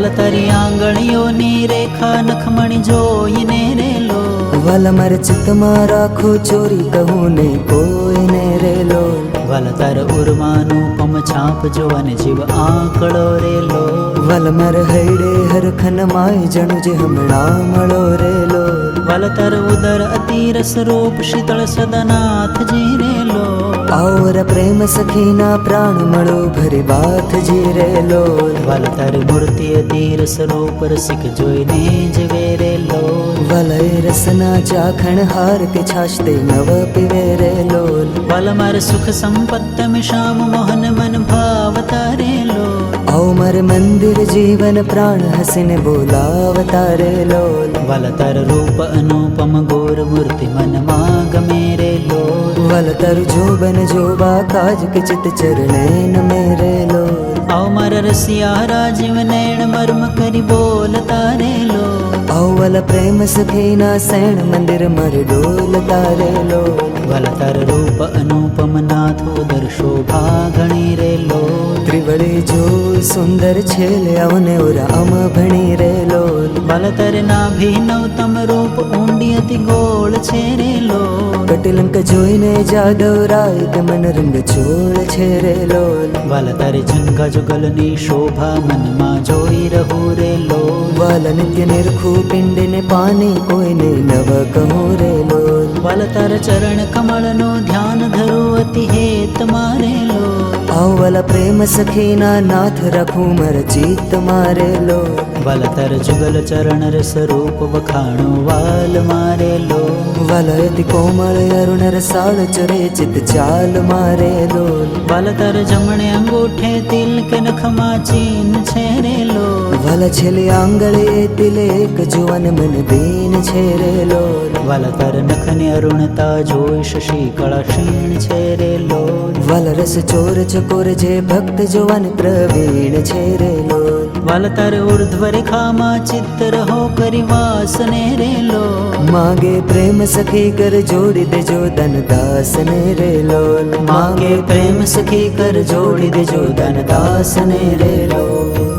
વલ તારી આંગળીઓની રેખા નખમણી જોઈને રે લોલ વલ મારે ચિત્તમાં રાખો ચોરી કહું ને કોઈને રે લોલ વલ તાર ઉર્માનું પમ છાપ જોવાને જીવ આંકડો રે લોલ વલ માર હૈડે હરખન માય જણુ જે હમણાં મળો રે લોલ વલ તાર ઉદર અતિરસ રૂપ શીતળ સદનાથ જી રે લોલ આવર પ્રેમ સખીના પ્રાણ મળો ભરી બાથ જી રે લોલ વલ તાર મૂર્તિ અતિરસ રૂપ રસિક જોઈને જીવે રે લોલ વલય રસના ચાખણ હાર કે છાશતે નવ પીવે રે લોલ વલ માર સુખ સંપત્ત શ્યામ મોહન મન ભાવતા રે લોલ આવ માર મંદિર જીવન પ્રાણ હસીને બોલાવતા રે લોલ વલ તાર રૂપ અનુપમ ગોર મૂર્તિ મનમાં ગમે રે લોલ વલ તરુ જોબન જોબા કાજ કે ચિત ચરણે નમે રે લોલ આવ માર રસિયા રાજીવ નૈણ મર્મ કરી બોલતા રે લોલ આવ વલ પ્રેમ સખીના સૈણ મંદિર મર ડોલતા રે લોલ વલ તાર રૂપ અનુપમ નાથ ઉદર શોભા ઘણી રે લોલ ત્રિવળી જો સુંદર છેલે આવને ઓરા અમ ભણી રે લોલ વલ તાર નાભી નવતમ રૂપ ઊંડી અતિ ગોળ છે રે લોલ કટિલંક જોઈને જાદવ રાય કે મન રંગ છોડ છે રે લોલ વલ તાર જંગા જુગલની શોભા મનમાં જોઈ રહું રે લોલ વાલ નિત્ય નિરખું પિંડને પાની કોઈને નવ કહું રે લોલ વલ તાર ચરણ કમળનું ધ્યાન ધરું અતિ હેત મારે લોલ આવલ પ્રેમ સખીના નાથ રાખું મર ચિત્ત મારે લોલ વલ તાર જુગલ ચરણ રસ રૂપ વખાણો વાલ મારે લોલ વલયતિ કોમળ અરુણ રસાળ ચરે ચિત ચાલ મારે લોલ વલ તાર જમણે અંગૂઠે તિલ કે નખમાં ચીન છે રે લોલ વલ છેલ્લી આંગળે તિલે એક જુવન મન દીન છે રે લોલ વલ તાર નખને અરુણતા જોઈ શશી કળા ક્ષીણ છે રે લોલ વલ રસ ચોર ચકોર જે ભક્ત જુવન પ્રવીણ છે રે લોલ વલ તાર ઉર્ધ્વ રેખામાં ચિત્ત રહો કરી વાસને રે લોલ માગે પ્રેમ સખી કર જોડી દેજો ધન દાસને રે લોલ માગે પ્રેમ સખી કર જોડી દેજો ધન દાસને રે લોલ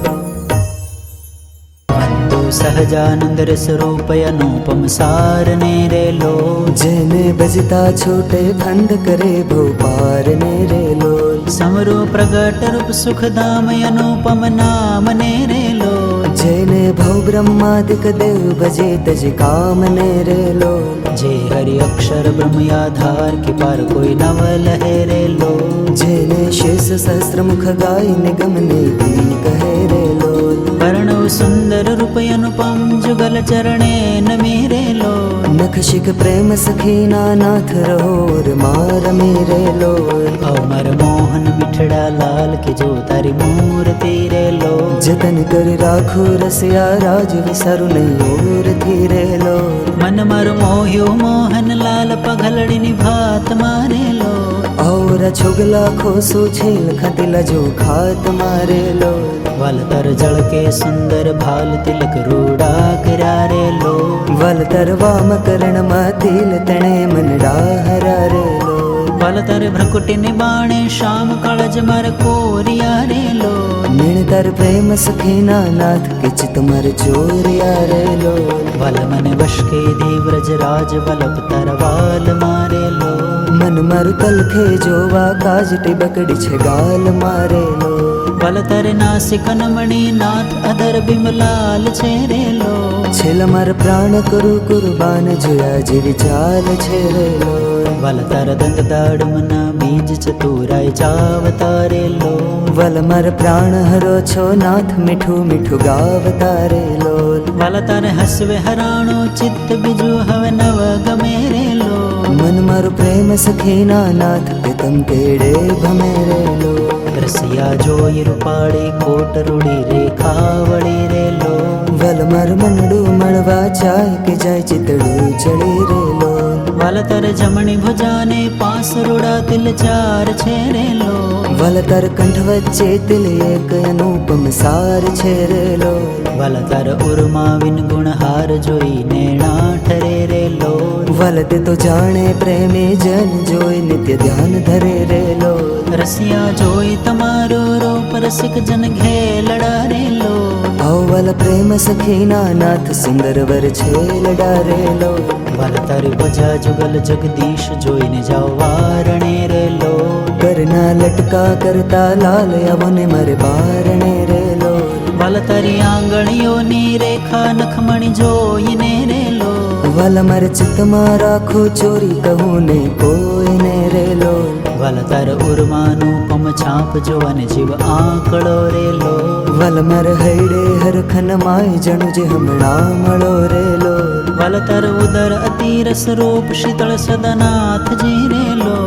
વંદો સહજાનંદ રસ રૂપ અનુપમ સારને રે લોલ જેને બજતા છૂટે ફંદ કરે ભોપાર ને રે લોલ સમરો પ્રગટ રૂપ સુખધામ અનુપમ નામ ને રે લોલ જેને ભવ બ્રહ્માદિક દેવ ભજે તજ કામ ને રે લોલ જે હરિ અક્ષર બ્રહ્મ આધાર કે પાર કોઈ નવ લહે રે લોલ જેને શેષ સહસ્ત્ર મુખ ગાય નિગમ નેતી કહે રે લોલ વર્ણવ સુંદર રૂપ અનુપમ જુગલ ચરણે નમે રે લોલ નખ શિખ પ્રેમ સખીના નાથ રહોર માર મેરે લોલ અમર મોહન મિઠડા લાલ કે જો તારી મૂર્તિ રે લોલ જતન કર રાખો રસિયા રાજ વિસારું નહીં ઓર થી રે લોલ મન માર મોહ્યો મોહન લાલ પગલડીની ભાત મારે લોલ ઔર છોગલા ખોસો છેલ ખતિલા જો ખાત મારે લોલ વલ તર જળ કે સુંદર ભાલ તિલક રૂડા કર્યા રે લોલ વલ તરવામ કરણમાં તિલ તણે મનડા હરા રે લોલ વલ તર ભ્રકુટીને બાણે શામ કાળજ માર કોરિયા રે લોલ નિણતર પ્રેમ સખીના નાથ કે ચિત મર ચોરિયા રે લોલ વલ મને વશ કે દેવ્રજ રાજ વલ્લભ તરવાલ મારે લોલ મન મારું તલખે જોવા કાજ ટીબકડી છે ગાલ મારે લોલ વલ તર નાસિક નમણી નાથ અધર બિમલાલ છે રે લોલ છેલ માર પ્રાણ કરું કુરબાન જોયા જેવી ચાલ છે રે લોલ વલ તર દંત દાડમના બીજ ચતુરાય ચાવતા રે લોલ વલ માર પ્રાણ હરો છો નાથ મીઠું મીઠું ગાવતા રે લોલ વલ તર હસવે હરાણો ચિત્ત બીજું હવે નવ ગમે રે લોલ મન મારું પ્રેમ સખીના નાથ કે તમ કેડે ભમે રે લોલ રસિયા જોઈ રૂપાળી કોટ રૂડી રેખા વળી રે લોલ વલ માર મનડું મળવા ચાય કે જાય ચિતડું ચડી રે લોલ વલ તર જમણી ભુજાને પાસ રૂડા તિલ ચાર છે રે લોલ વલ તર કંઠ વચ્ચે તિલ એક અનુપમ સાર છે રે લોલ વલ તર ઉર્મા વિન ગુણહાર જોઈ નેણા ઠરે રે લોલ વલ તે તો જાણે પ્રેમી જન જોઈ નિત્ય ધ્યાન ધરે રે લોલ રસિયા જોઈ તમારો રૂપ રસિક જન ઘેલડા રે લોલ આવ વલ પ્રેમ સખીના નાથ સુંદર વર છે લડારેલો વલ તારી ભજા જુગલ જગદીશ જોઈને જાઓ વારણે રે લો કરના લટકા કરતા લાલ આવને મારે બારણે રેલો વલ તારી આંગળીઓની રેખા નખમણી જોઈને રે લો વલ મારે ચિત્તમાં રાખો ચોરી કહું ને કોઈને રેલો વલ તાર ઉર્માનું પમ છાપ જોવાને જીવ આંકડો રે લો વલ માર હૈડે હરખન માય જણુ જે હમણાં મળો રેલો વલ તાર ઉદર અતિરસ રૂપ શીતળ સદનાથ જી રે લો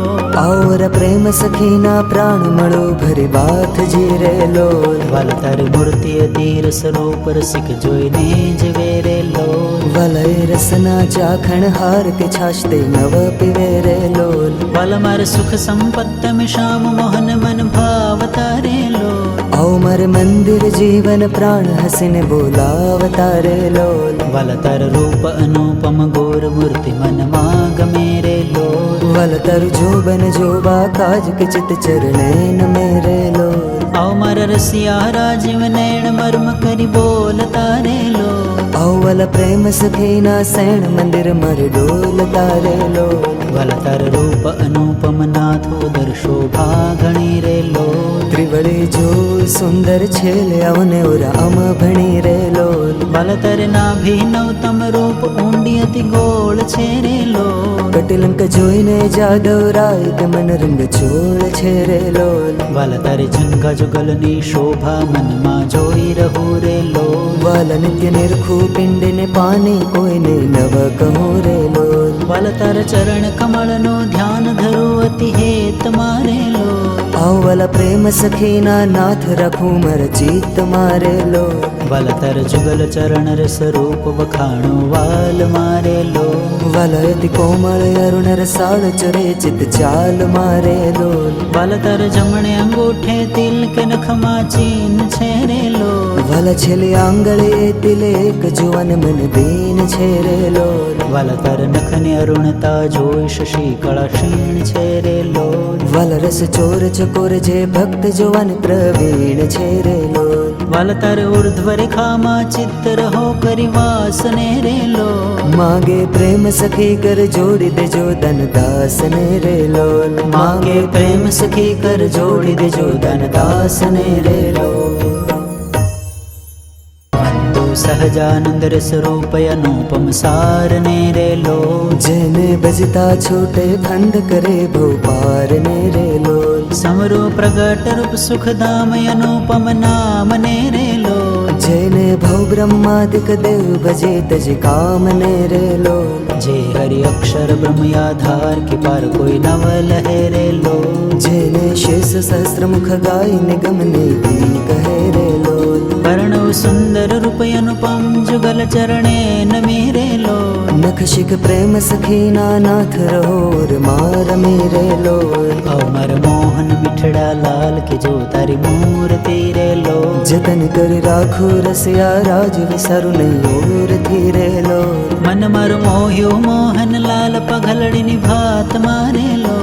આવર પ્રેમ સખીના પ્રાણ મળો ભરી બાથ જી રેલો વલ તાર મૂર્તિ અતિરસ રૂપ રસિક જોઈને જીવે રે લો વલય રસના ચાખણ હાર કે છાશ તે નવ પીવે રેલો વલ માર સુખ સંપત્ત મે શ્યામ મોહન મન ભાવ તારેલો આવ માર મંદિર જીવન પ્રાણ હસીને બોલાવતા રેલો વલ તાર રૂપ અનુપમ ગોર મૂર્તિ મનમાં ગમે રેલો વલ તરુ જોબન જોબા કાજ કે ચિત ચરણે નમે રેલો આવ માર રસિયા રાજીવ નૈણ મર્મ કરી બોલ તારેલો આવલ પ્રેમ સખીના સૈણ મંદિર મર ડોલ તારેલો વલ તાર રૂપ અનુપમ નાથ ઉદર શોભા ઘણી રેલો ત્રિવળી જો સુંદર છેલે આવને ઓરા અમ ભણી રેલો વલ તાર નાભી નવતમ રૂપ ઊંડી અતિ ગોળ છે રેલો કટિલંક જોઈને જાદવ રાય કે મન રંગ છોડ છે રેલો વલ તારે જંગા જુગલની શોભા મનમાં જોઈ રહું રેલો વાલ નિત્ય નિરખું પિંડને પાની કોઈને નવ કહો રેલો વલ તાર ચરણ કમળનો ધ્યાન ધરું અતિ હેત મારેલો આવલ પ્રેમ સખીના નાથ રાખું મર ચિત્ત મારેલો વલ તાર જુગલ ચરણ રસ રૂપ વખાણો વાલ મારેલો વલયતિ કોમળ અરુણ રસાળ ચરે ચિત ચાલ મારેલો વલ તાર જમણે અંગૂઠે તિલ કે નખમાં ચીન છે રેલો વલ છેલ્લી આંગળે તિલે એક જુવન મન દીન છે રેલો વલ તાર નખને અરુણતા જોઈ શશી કળા ક્ષીણ છે રેલો વલ રસ ચોર ચકોર જે ભક્ત જુવન પ્રવીણ છે રેલો વલ તાર ઉર્ધ્વ રેખામાં ચિત્ત રહો કરી વાસને રેલો માગે પ્રેમ સખી કર જોડી દેજો ધન દાસને રેલો માગે પ્રેમ સખી કર જોડી દેજો ધન દાસને રેલો વંદો સહજાનંદ રસ રૂપ અનુપમ સારને રેલો જેને બજતા છૂટે ફંદ કરે ભોપાર ને રેલો સમરો પ્રગટ રૂપ સુખધામ અનુપમ નામ ને રેલો જેને ભવ બ્રહ્માદિક દેવ ભજે તજ કામ ને રેલો જે હરિ અક્ષર બ્રહ્મ આધાર કે પાર કોઈ નવ લહે રેલો જેને શેષ સહસ્ત્ર મુખ ગાય નિગમ નેતી કહે રેલો વર્ણવ સુંદર રૂપ અનુપમ જુગલ ચરણે નમી રેલો નખ શિખ પ્રેમ સખીના નાથ રહોર માર મેરેલો અમર મોહન મિઠડા લાલ કે જો તારી મૂર્તિ રેલો જતન કરી રાખું રસિયા રાજ વિસારું નહીં ઓરથી રેલો મન મર મોહ્યો મોહન લાલ પગલડીની ભાત મારેલો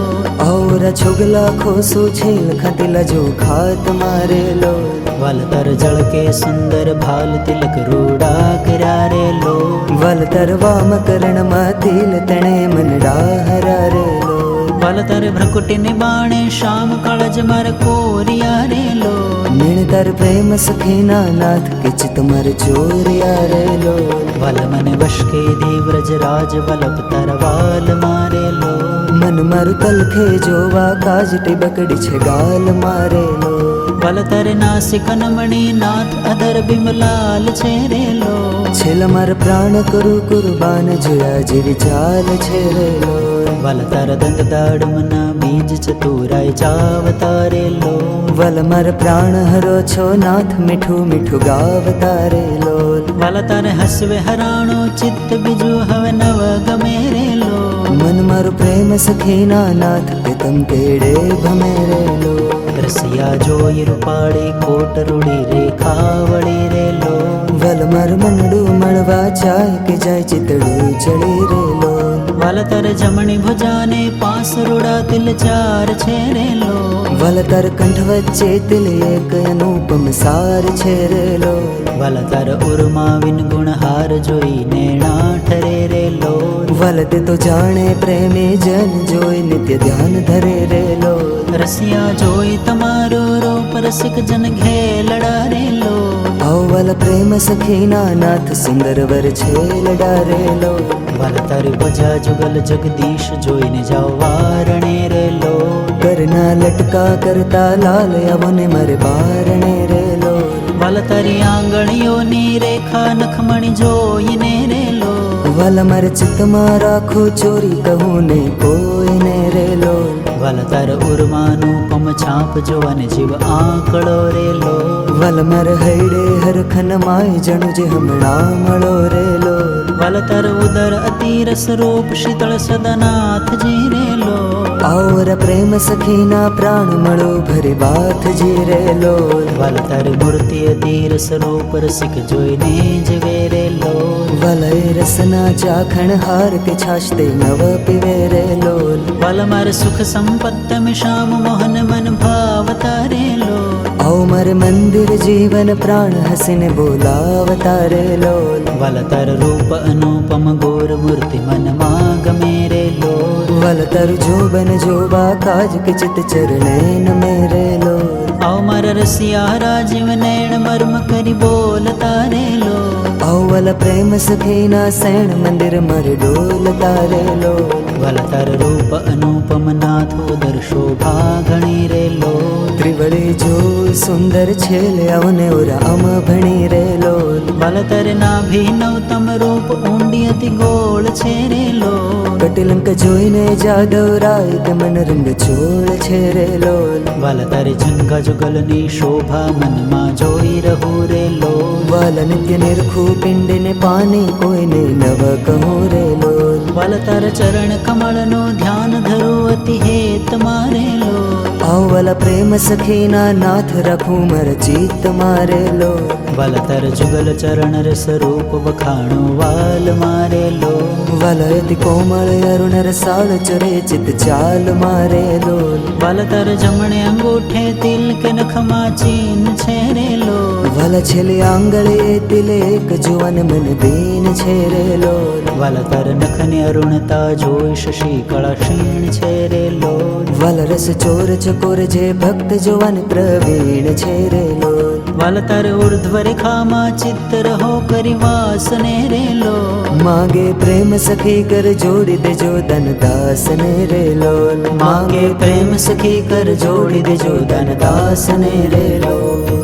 ઔર છોગલા ખોસું છેલ ખતિલા જો ખાત મારેલો વલ તર જળ કે સુંદર ભાલ તિલક રૂડા કર્યા રેલો વલ તરવા મકરણમાં તિલ તણે મનડા હરારેલો વલ તર ભ્રકુટીને બાણે શામ કળજ મર કોરિયા રેલો નિણતર પ્રેમ સખીના નાથ કે ચિત મર ચોરિયા રેલો વલ મને વશ કે દેવ્રજ રાજ વલ્લભ તરવાલ મારેલો મન મારું તલખે જોવા કાજ ટીબકડી છે ગાલ મારેલો વલ તર નાસિક નમણી નાથ અધર બિમલાલ છે રેલો છેલ માર પ્રાણ કરું કુરબાન જોયા જેવી ચાલ છે રેલો વલ તર દંત દાડમના બીજ ચતુરાય ચાવતા રેલો વલ માર પ્રાણ હરો છો નાથ મીઠું મીઠું ગાવતા રેલો વલ તર હસવે હરાણો ચિત્ત બીજું હવે નવ ગમે રેલો મન મારું પ્રેમ સખીના નાથ કે તમ કેડે ભમે રેલો રસિયા જોઈ રૂપાળી કોટ રૂડી રેખા વળી રેલો વલ માર મનડું મળવા ચાય કે જાય ચિતડું ચડી રેલો વલ તર જમણી ભુજાને પાસરોડા તિલ ચાર છે રે લોલ વલ તર કંઠ વચ્ચે તિલ એક અનુપમ સાર છે રે લોલ વલ તર ઉર્મા વિન ગુણહાર જોઈ નેણા ઠરે રે લોલ વલ તે તો જાણે પ્રેમી જન જોઈ નિત્ય ધ્યાન ધરે રે લોલ રસિયા જોઈ તમારો રૂપ રસિક જન ઘેલડા રે લોલ અવલ પ્રેમ સખીના નાથ સુંદર વર છે લડા રે લોલ વલ તર ભજા જુગલ જગદીશ જોઈને જાઓ વારણે રે લોલ કરના લટકા કરતા લાલ અવને મારે બારણે રે લોલ વલ તરી આંગળીઓની રેખા નખમણી જોઈને રે લોલ વલ મારે ચિત્તમાં રાખો ચોરી કહું ને કોઈને રે લોલ વલ તર ઉર્માનું પમ છાપ જોવાને જીવ આંકડો રે લોલ વલ મર હૈડે હરખન માય જણુ જે હમણાં મળો રે લોલ વલ તર ઉદર અતિરસ રૂપ શીતળ સદનાથ જી રે લોલ ઔર પ્રેમ સખીના પ્રાણ મળો ભરે બાથ જી રે લોલ વલ તર મૂર્તિ અતિરસ રૂપ રસિક જોઈને જીવે રે લોલ વલય રસના ચાખણ હાર કે છાશતે નવ પીવે રે લોલ વલ મર સુખ સંપત્ત શ્યામ મોહન મન ભાવતા રે લોલ ઔ મર મંદિર જીવન પ્રાણ હસીને બોલાવતા રે લોલ વલ તર રૂપ અનુપમ ગોર મૂર્તિ મનમાં ગમે રે લોલ વલ તર જોબન જોબા કાજ કે ચિત ચરણે નમે રે લોલ અમર રસિયા રાજીવ નૈણ મર્મ કરી બોલતા રે લોલ અવલ પ્રેમ સખીના સૈણ મંદિર મર ડોલતા રે લોલ વલ તર રૂપ અનુપમ નાથ ઉદર શોભા ઘણી રે લોલ ત્રિવળી જો સુંદર છેલે અવને ઓરા અમ ભણી રે લોલ વલ તર નાભી નવતમ રૂપ ઊંડી અતિ ગોળ છે રે લોલ કટિલંક જોઈને જાદવ રાય કે મન રંગ છોડ છે રે લોલ વલ તર જંગા જુગલની શોભા મનમાં જોઈ રહું રે લોલ વલ નિત્ય નિરખું પિંડને પાની કોઈને નવ કહું રે લોલ વલ તર ચરણ કમળનું ધ્યાન ધરું અતિ હેત મારે લોલ અવલ પ્રેમ સખીના નાથ રાખું મર ચિત્ત મારે લોલ વલ તર જુગલ ચરણ રસ રૂપ વખાણો વાલ મારે લોલ વલ અતિ કોમળ અરુણ રસાળ ચરે ચિત ચાલ મારે લોલ વલ તર જમણે અંગૂઠે તિલ કે નખમાં ચીન છે રે લોલ વલ છેલ્લી આંગળે તિલે એક જુવન મન દીન છે રે લોલ વલ તર નખને અરુણતા જોઈ શશી કળા ક્ષીણ છે રે લોલ વલ રસ ચોર ચકોર જે ભક્ત જુવન પ્રવીણ છે રે લોલ વલ તર ઉર્ધ્વ રેખામાં ચિત્ત રહો કરી વાસને રે લોલ માગે પ્રેમ સખી કર જોડી દેજો ધન દાસને રે લોલ માગે પ્રેમ સખી કર જોડી દેજો ધન દાસને રે લોલ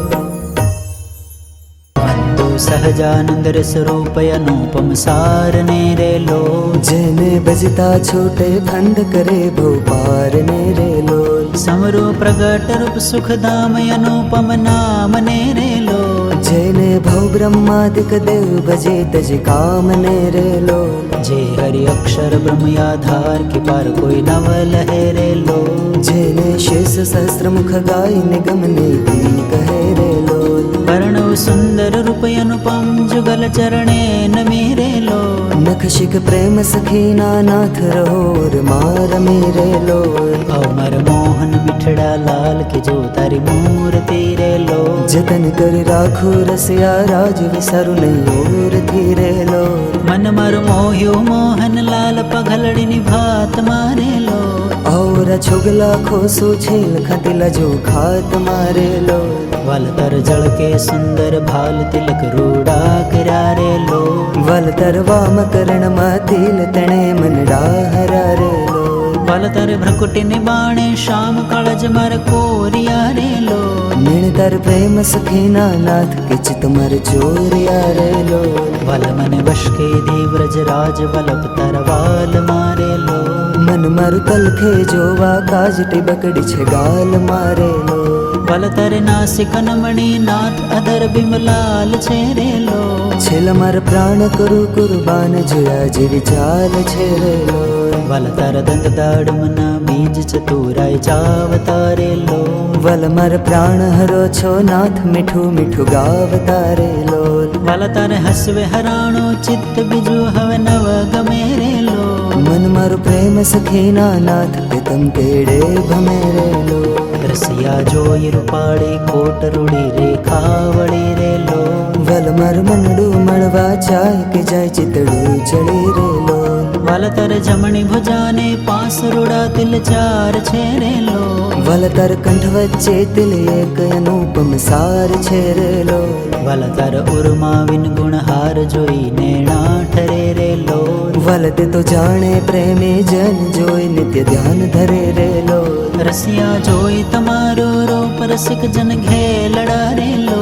વંદો સહજાનંદ રસ રૂપ અનુપમ સારને રે લોલ જેને બજતા છૂટે ફંદ કરે ભવ પાર ને રે લોલ સમરો પ્રગટ રૂપ સુખધામ અનુપમ નામ ને રે લોલ જેને ભવ બ્રહ્માદિક દેવ ભજે તજ કામ ને રે લોલ જે હરિ અક્ષર બ્રહ્મ આધાર કે પાર કોઈ નવ લહે રે લોલ જેને શેષ સહસ્ત્ર મુખ ગાય નિગમ નીતિ કહે રે લોલ વર્ણવ સુંદર રૂપ અનુપમ જુગલ ચરણે નમે રે લોલ નખ શિખ પ્રેમ સખીના નાથ રહોર માર મેરે લોલ અમર મોહન મિઠડા લાલ કે જો તારી મૂર્તિ રે લોલ જતન કરી રાખું રસિયા રાજ વિસારું નહીં ઓર થી રે લોલ મન મર મોહ્યો મોહન લાલ પગલડીની ભાત મારે લોલ ઔર છોગલા ખોસું છેલ ખતિલા જો ખાત મારે લોલ વલ તર જળ કે સુંદર ભાલ તિલક રૂડા કર્યા રે લોલ વલ તરવામ કરણમાં તિલ તણે મનડા હરા રે લોલ વલ તર ભ્રકુટીને બાણે શામ કળજ મર કોરિયા રે લોલ નિણતર પ્રેમ સખીના નાથ કિચ તુમર ચોરિયા રે લોલ વલ મને વશ કે દેવ્રજ રાજ વલ્લભ તરવાલ મારે લોલ મન મારું તલખે જોવા કાજ ટીબકડી છે ગાલ મારે લોલ વલ તર નાસિક નમણી નાથ અધર બિમલાલ છે રે લોલ છેલ માર પ્રાણ કરું કુરબાન જોયા જેવી ચાલ છે રે લોલ વલ તર દંત દાડમના બીજ ચતુરાય ચાવતા રે લોલ વલ માર પ્રાણ હરો છો નાથ મીઠું મીઠું ગાવતા રે લોલ વાલા તારે હસવે હરાણો ચિત્ત બીજું હવે નવ ગમે રે લો મન મારું પ્રેમ સખીના નાથ કે તમ કેડે ભમે રે લો રસિયા જોઈ રૂપાળી કોટ રૂડી રેખા વળી રે લો વલ માર મનડું મળવા જાય કે જાય ચિતડું ચડી રે લો વાલા તારે જમણી ભુજાને પાસ રૂડા તિલ ચાર છે રે લો વલ તાર કંઠ વચ્ચે તિલ એક અનુપમ સાર છે રે લો વાલા તાર ઉર્મા વિન ગુણ હાર જોઈ નેણા ઠરે રે લો વલ તે તો જાણે પ્રેમી જન જોઈ નિત્ય ધ્યાન ધરે રે લો રસિયા જોઈ તમારો રૂપ રસિક જન ઘેલડા રે લો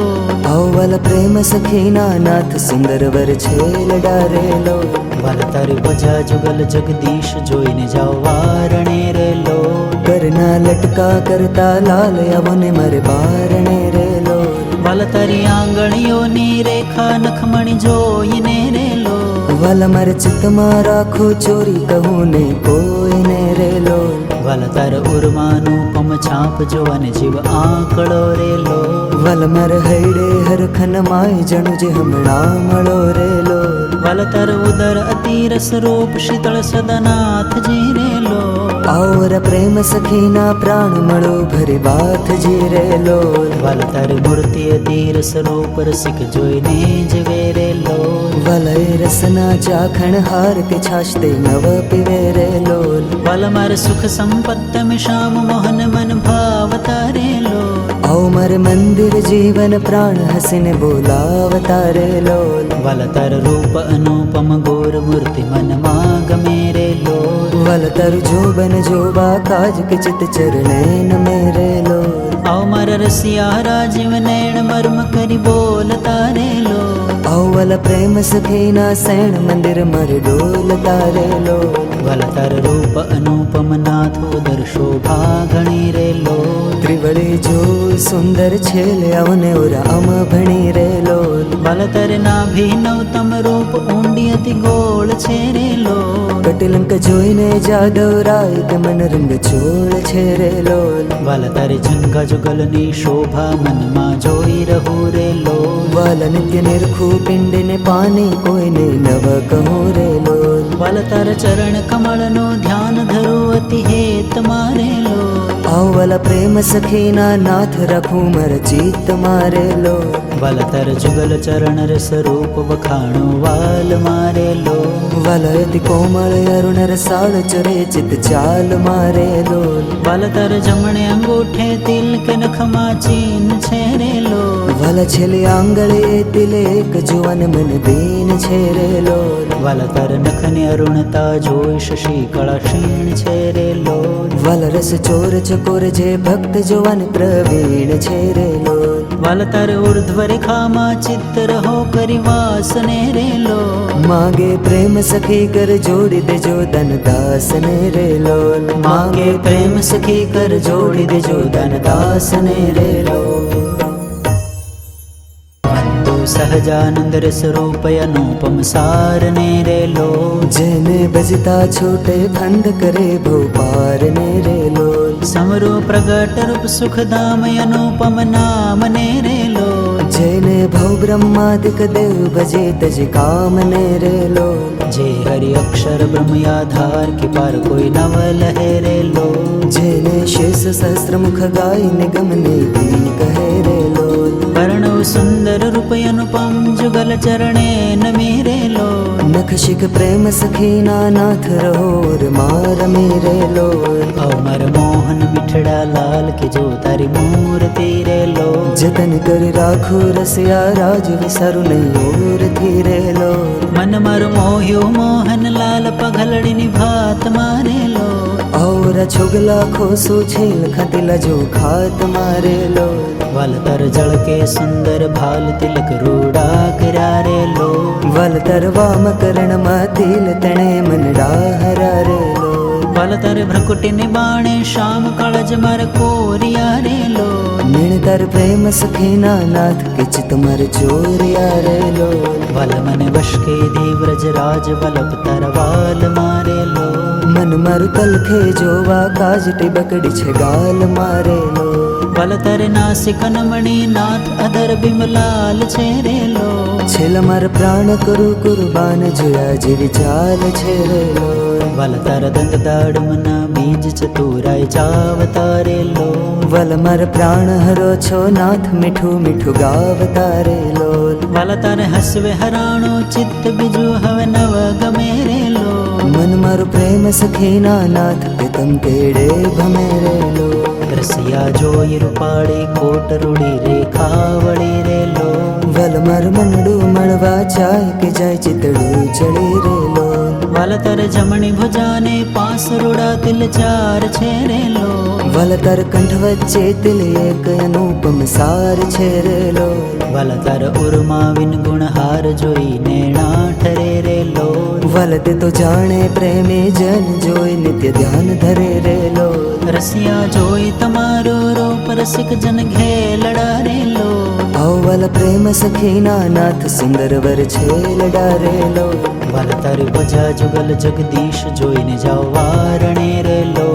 અવલ પ્રેમ સખીના નાથ સુંદર વર છે લડારે લો વાલા તારી ભજા જુગલ જગદીશ જોઈને જાઓ વારણે રે લો કરના લટકા કરતા લાલ આવને મારે બારણે રે લો વાલા તારી આંગળીઓની રેખા નખમણી જોઈને રે લો વલ મારે ચિત્તમાં રાખો ચોરી કહું ને કોઈને રે લો વાલા તાર ઉર્માનું પમ છાપ જોવાને જીવ આંકડો રે લો વલ માર હૈડે હરખન માય જણુ જે હમણાં મળો રે લો વાલા તાર ઉદર અતિરસ રૂપ શીતળ સદનાથ જી રે લો આવર પ્રેમ સખીના પ્રાણ મળો ભરી બાથ જી રે લો વાલા તાર મૂર્તિ અતિરસ રૂપ રસિક જોઈને જીવે રે લો વલય રસના ચાખણ હાર કે છાશ તે નવ પીવે રે લો વાલા માર સુખ સંપત્ત में श्याम मोहन मन भावता रे लो आओ मारे मंदिर जीवन प्राण हसीने बोलावता रे लो वाला तार रूप अनुपम गोर मूर्ति मन मागमे रे लो वाला तार जोबन जोबा काज के चित चरणे न मेरे लो आओ मार रसिया राजीव नैण मर्म करी बोलता रे लो आओ वाला प्रेम सखीना सैण मंदिर मर डोलता रे लो वाला तार रूप अनुपम नाथ उदर शोभा घणी रे लो त्रिवળી જો સુંદર છે લે આવને ઓરા અમ ભણી રે લો વાલા તારે નાભી નવતમ રૂપ ઊંડી અતિ ગોળ છે રે લો કટિલંક જોઈને જાદવ રાય કે મન રંગ છોડ છે રે લો વાલા તારે ઝંખા જુગલની શોભા મનમાં જોઈ રહું રે લો વાલા નિત્ય નિરખું પિંડને પાની કોઈને નવ કહું રે લો વાલા તારા ચરણ કમળનો ધ્યાન ધરું અતિ હેત મારે લો आओ वाला प्रेम सखीना नाथ रखूं मर जीत मारे लो વાલા તારા જુગલ ચરણ રસ રૂપ વખાણો વાલ મારે લો वाला अति कोमल अरुण रसाल चरे चित चाल मारे लो વાલા તારા જમણે અંગૂઠે તિલ કે નખમાં ચીન છે રે લો वाला छेले आंगळे तिले एक जुवन मन दीन छे रे लो વાલા તારા નખને અરુણતા જોઈ શશી કળા ક્ષીણ છે રે લો वाला रस चोर चकोर जे भक्त जुवन प्रवीण छे रे लो વાલા તારે ઉર્ધ્વ રેખામાં ચિત્ત રહો કરી વાસને રે લો मागे प्रेम सखी कर जोड़ी दे जो धन दास ने रे लो मागे प्रेम सखी कर जोड़ी दे जो धन दास ने रे लो वंदो सहजानंद रस रूप अनुपम सार ने रे लो जेने बजता छोटे फंद करे भोपार ने रे लो समरो प्रगट रूप सुख धाम अनुपम नाम ने रे लो जेने भव ब्रह्मादिक देव भजे तज काम ने रे लो जे हरि अक्षर ब्रह्म आधार के पार कोई नव लहे रे लो जेने शेष सहस्त्र मुख गाय निगम ने दी कहे रे लो वर्णव सुंदर रूप अनुपम जुगल चरणे न मेरे लो नख शिख प्रेम सखीना नाथ रहोर मार मेरे लो अमर मोहन मिठड़ा लाल के जो तारी मूर्ति रे लो जतन कर राखो रसिया राज विसरु नहीं और थी रे लो मन मर मोह्यो मोहन लाल पघलड़ी निभात मारे लो और छुगला खोसो छेल खतिला जो खात मारे लो वल तर जल के सुंदर भाल तिलक रूड़ा करा रे लो वल तरवाम करण मातिल तणे मनडा हरा रे लो वल तर भ्रकुटी निबाणे श्याम काळज मर कोरिया रे लो निणतर प्रेम सखीना नाथ किच तुमर चोरिया रे लो वल मन वश के देव्रज राज वलभ तरवाल मारे लो मन मन मरु तलखे जोवा काज टिबकड़ी छे गाल मारे लो વલ તર નાસિક નમણી નાથ અધર બિમલાલ છે રે લો છેલ્લા મારા પ્રાણ કરું કુરબાન જોયા જેવી ચાલ છે રે લોલ વલ તર દંત દાડમના બીજ ચતુરાય ચાવતા રે લો વલ મારા પ્રાણ હરો છો નાથ મીઠું મીઠું ગાવતા રે લોલ વલ તર હસવે હરાણો ચિત્ત બીજું હવે નવ ગમે રે લો મન મારું પ્રેમ સખીના નાથ પ્રીતમ કેડે ભમે રે લોલ રસિયા જોઈ રૂપાળી કોટ રૂડી રેખા વળી રે લો વલ મારું મનડું મળવા ચાય કે જાય ચિતડું ચડી રે લોલ વલ તર જમણી ભુજાને પાસ રૂડા તિલ ચાર છે રે લો વલ તર કંઠ વચ્ચે તિલ એક અનુપમ સાર છે રે લોલ વલ તર ઉર્મા વિન ગુણહાર જોઈ નેણા ઠરે રે લો વલ તે તો જાણે પ્રેમી જન જોઈ નિત્ય ધ્યાન ધરે રે લોલ રસિયા જોઈ તમારો રૂપ રસિક જન ઘેલડા રે લો અવલ પ્રેમ સખીના નાથ સુંદર વર છે લડા રે લોલ વલ તર ભજા જુગલ જગદીશ જોઈને જાઓ વારણે રે લો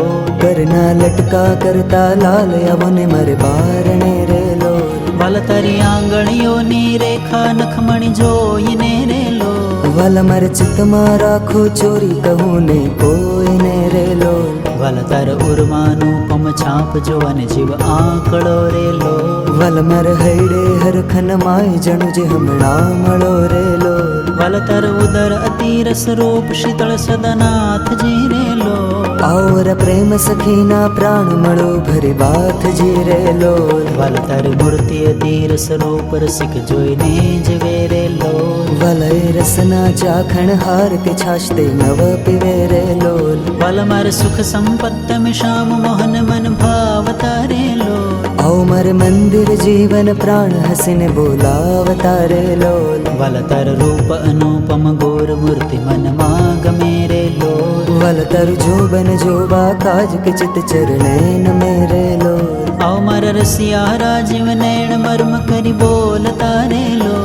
કરના લટકા કરતા લાલ આવને મારે બારણે રે લોલ વલ તરી આંગળીઓની રેખા નખમણી જોઈને રે લો વલ મારે ચિત્તમાં રાખો ચોરી કહું ને કોઈને રે લોલ વલ તર ઉર્માનું પમ છાપ જોવાને જીવ આંકડો રે લો વલ માર હૈડે હરખન માય જણુ જે હમણાં મળો રે લોલ વલ તર ઉદર અતિરસ રૂપ શીતળ સદનાથ જી રે લો આવર પ્રેમ સખીના પ્રાણ મળો ભરી બાથ જી રે લોલ વલ તર મૂર્તિ અતિરસ રૂપ રસિક જોઈને જીવે રે લો વલય રસના ચાખણ હાર કે છાશ તે નવ પીવે રે લોલ વલ માર સુખ સંપત્ત શ્યામ મોહન મન ભાવતા રે લો આવ મારે મંદિર જીવન પ્રાણ હસીને બોલાવતા રે લોલ વલ તર રૂપ અનુપમ ગોર મૂર્તિ મનમાં ગમે રે લો વલ તરુ જોબન જોબા કાજ કે ચિત ચરણે નમે રે લોલ આવ માર રસિયા રાજીવ નૈણ મર્મ કરી બોલતા રે લો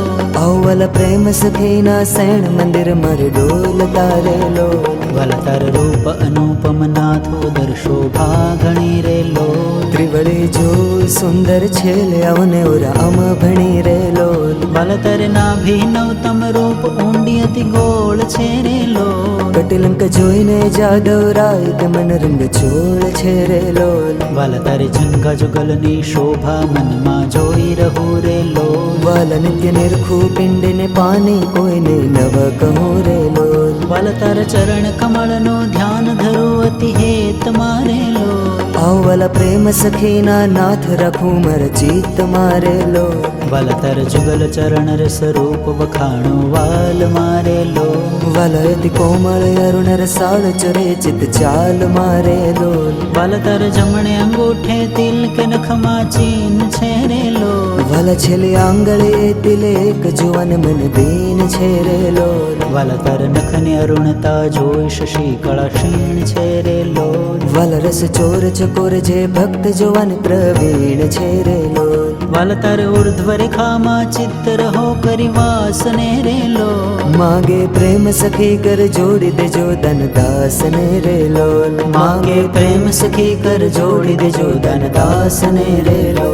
અવલ પ્રેમ સખીના સૈણ મંદિર મર ડોલતા રે લોલ વલ તર રૂપ અનુપમ નાથ ઉદર શોભા ઘણી રે લો ત્રિવળી જો સુંદર છેલે આવને ઓરા અમ ભણી રે લોલ વલ તર નાભી નવતમ રૂપ ઊંડી અતિ ગોળ છે રે લો કટિલંક જોઈને જાદવ રાય કે મન રંગ છોડ છે રે લોલ વલ તર જંગા જુગલની શોભા મનમાં જોઈ રહું રે લો વાલ નિત્ય નિરખું પિંડને પાની કોઈને નવ કહું રે લોલ વલ તર ચરણ કમળનો ધ્યાન ધરું અતિ હેત મારે લો અવલ પ્રેમ સખીના નાથ રાખું મર ચિત્ત મારે લોલ વલ તર જુગલ ચરણ રસ રૂપ વખાણો વાલ મારે લો વલયતિ કોમળ અરુણ રસાળ ચરે ચિત ચાલ મારે લોલ વલ તર જમણે અંગૂઠે તિલ કે નખમાં ચીન છે રે લો વલ છેલ્લી આંગળે તિલે એક જુવન મન દીન છે રે લોલ વલ તર નખને અરુણતા જોઈ શશી કળા ક્ષીણ છે રે લો વલ રસ ચોર ચકોર જે ભક્ત જુવન પ્રવીણ છે રે લોલ વલ તર ઉર્ધ્વ રેખામાં ચિત્ત રહો કરી વાસને રે લો માગે પ્રેમ સખી કર જોડી દેજો ધન દાસને રે લોલ માગે પ્રેમ સખી કર જોડી દેજો ધન દાસને રે લો